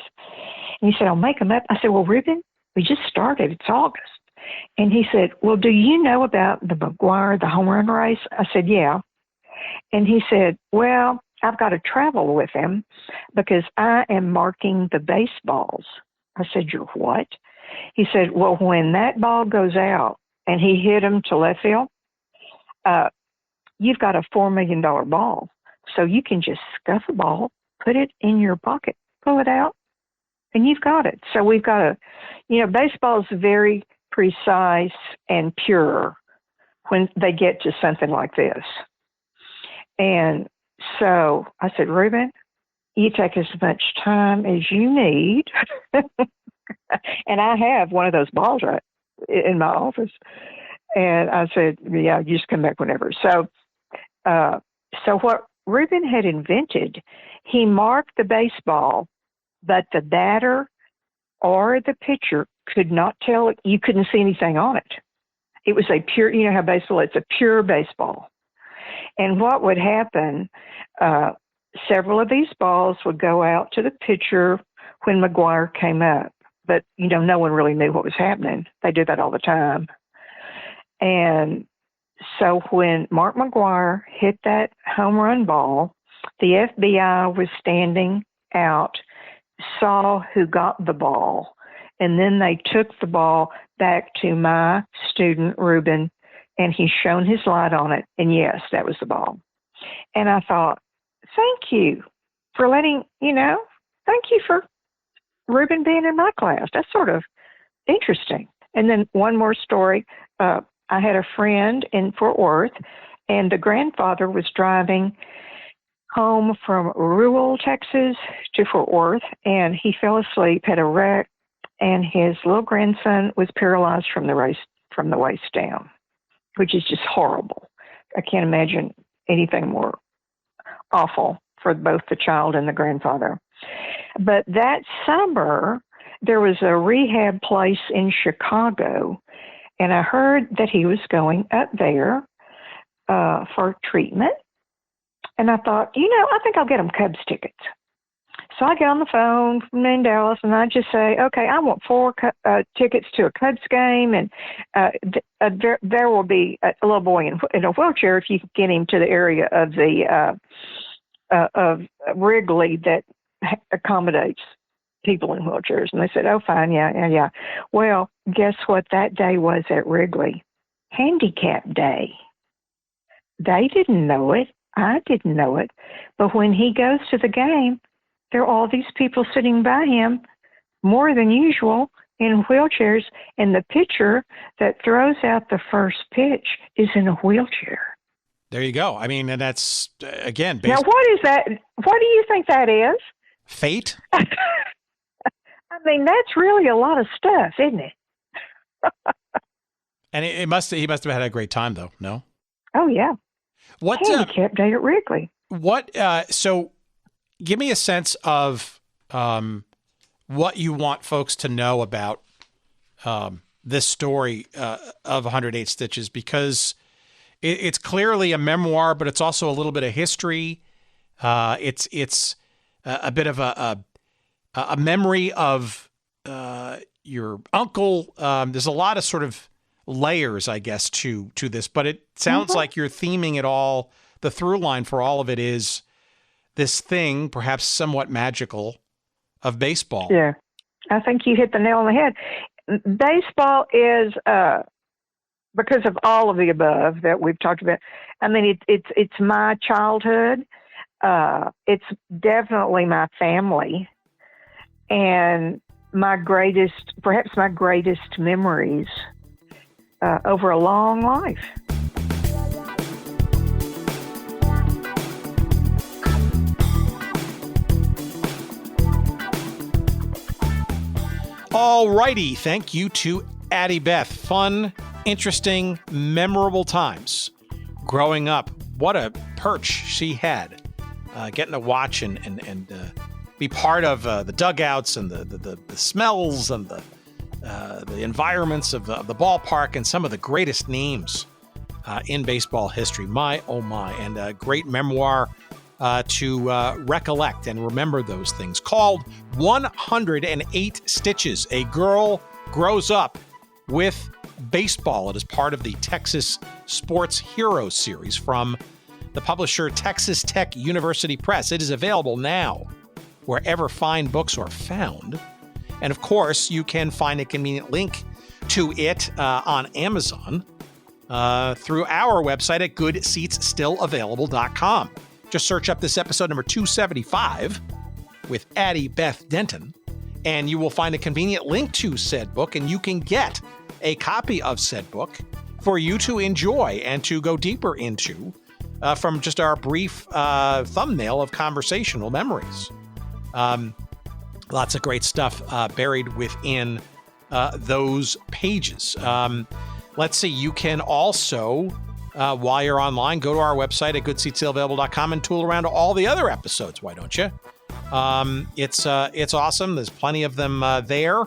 And he said, I'll make them up. I said, well, Ruben, we just started. It's August. And he said, well, do you know about the McGwire, the home run race? I said, yeah. And he said, well, I've got to travel with him because I am marking the baseballs. I said, you're what? He said, well, when that ball goes out and he hit him to left field, you've got a $4 million ball. So you can just scuff a ball, put it in your pocket, pull it out, and you've got it. So we've got baseball is very precise and pure when they get to something like this. And so I said, Ruben, you take as much time as you need. And I have one of those balls right in my office. And I said, yeah, you just come back whenever. So what Ruben had invented, he marked the baseball, but the batter or the pitcher could not tell it. You couldn't see anything on it. It was a pure, you know how baseball, it's a pure baseball. And what would happen, several of these balls would go out to the pitcher when McGwire came up. But, no one really knew what was happening. They did that all the time. And so when Mark McGwire hit that home run ball, the FBI was standing out, saw who got the ball, and then they took the ball back to my student, Ruben, and he shone his light on it, and yes, that was the ball. And I thought, thank you for thank you for Ruben being in my class. That's sort of interesting. And then one more story. I had a friend in Fort Worth, and the grandfather was driving home from rural Texas to Fort Worth, and he fell asleep, had a wreck, and his little grandson was paralyzed from the waist down, which is just horrible. I can't imagine anything more awful for both the child and the grandfather. But that summer, there was a rehab place in Chicago, and I heard that he was going up there for treatment. And I thought, I think I'll get him Cubs tickets. So I get on the phone in Dallas, and I just say, okay, I want 4 tickets to a Cubs game, and there will be a little boy in a wheelchair if you can get him to the area of the of Wrigley that accommodates people in wheelchairs. And they said, oh, fine, yeah. Well, guess what that day was at Wrigley? Handicap Day. They didn't know it. I didn't know it. But when he goes to the game, there are all these people sitting by him, more than usual, in wheelchairs, and the pitcher that throws out the first pitch is in a wheelchair. There you go. I mean, and that's, again, Now, what is that? What do you think that is? Fate? I mean, that's really a lot of stuff, isn't it? And he must have had a great time, though, no? Oh, yeah. What Handicap day at Wrigley. So give me a sense of what you want folks to know about this story of 108 Stitches, because it's clearly a memoir, but it's also a little bit of history. It's a bit of a memory of your uncle. There's a lot of sort of layers, I guess, to this, but it sounds like you're theming it all. The through line for all of it is this thing, perhaps somewhat magical, of baseball. Yeah, I think you hit the nail on the head. Baseball is, because of all of the above that we've talked about, I mean, it's my childhood. It's definitely my family, and perhaps my greatest memories over a long life. All righty. Thank you to Addie Beth. Fun, interesting, memorable times growing up. What a perch she had, getting to watch and be part of the dugouts and the smells and the environments of the ballpark and some of the greatest names in baseball history. My, oh my. And a great memoir to recollect and remember those things, called 108 Stitches. A Girl Grows Up with Baseball. It is part of the Texas Sports Hero series from the publisher Texas Tech University Press. It is available now wherever fine books are found. And of course, you can find a convenient link to it on Amazon through our website at goodseatsstillavailable.com. Just search up this episode number 275 with Addie Beth Denton, and you will find a convenient link to said book, and you can get a copy of said book for you to enjoy and to go deeper into from just our brief thumbnail of conversational memories. Lots of great stuff buried within those pages. Let's see, you can also, while you're online, go to our website at goodseatsstillavailable.com and tool around to all the other episodes. Why don't you? It's awesome. There's plenty of them there.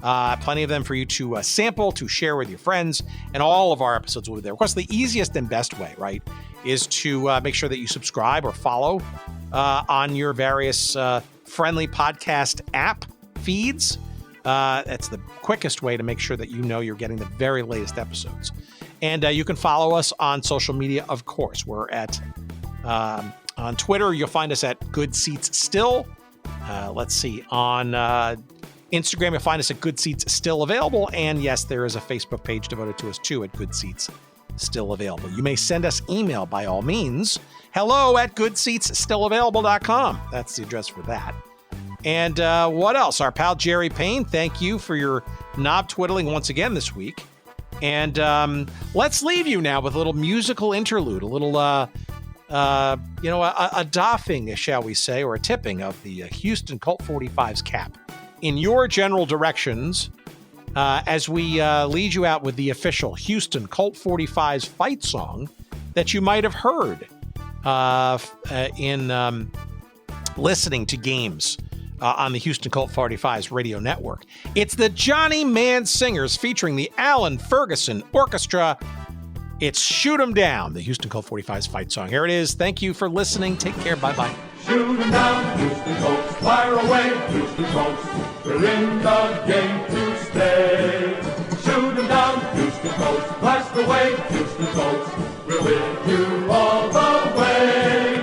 Plenty of them for you to sample, to share with your friends, and all of our episodes will be there. Of course, the easiest and best way, right, is to make sure that you subscribe or follow on your various friendly podcast app feeds. That's the quickest way to make sure that you know you're getting the very latest episodes. And you can follow us on social media, of course. We're at on Twitter. You'll find us at Good Seats Still. Let's see. On Instagram, you'll find us at Good Seats Still Available. And yes, there is a Facebook page devoted to us too at Good Seats Still Available. You may send us email by all means. hello@goodseatsstillavailable.com. That's the address for that. And what else? Our pal Jerry Payne, thank you for your knob twiddling once again this week. And let's leave you now with a little musical interlude, a little, a doffing, shall we say, or a tipping of the Houston Colt 45s cap in your general directions as we lead you out with the official Houston Colt 45s fight song that you might have heard in listening to games on the Houston Colt 45s radio network. It's the Johnny Man Singers featuring the Alan Ferguson Orchestra. It's Shoot 'em Down, the Houston Colt 45s fight song. Here it is. Thank you for listening. Take care. Bye-bye. Shoot 'em down, Houston Colts. Fire away, Houston Colts. We're in the game to stay. Shoot 'em down, Houston Colts. Blast away, Houston Colts. We're with you all the way.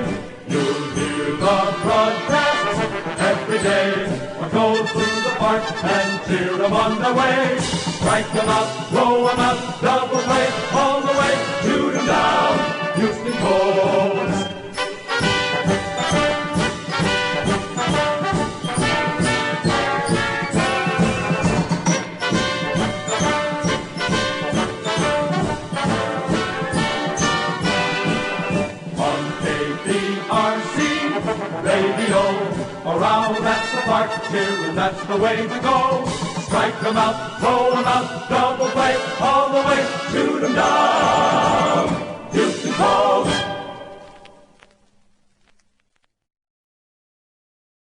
You'll hear the broadcasts every day. Or go through the park and cheer 'em on their way. Strike 'em out, blow 'em out, double play all the way. Shoot 'em down, Houston Colts. around at the park here, and that's the way to go. Strike 'em out, throw 'em out, double play, all the way, shoot 'em down. Houston Colt.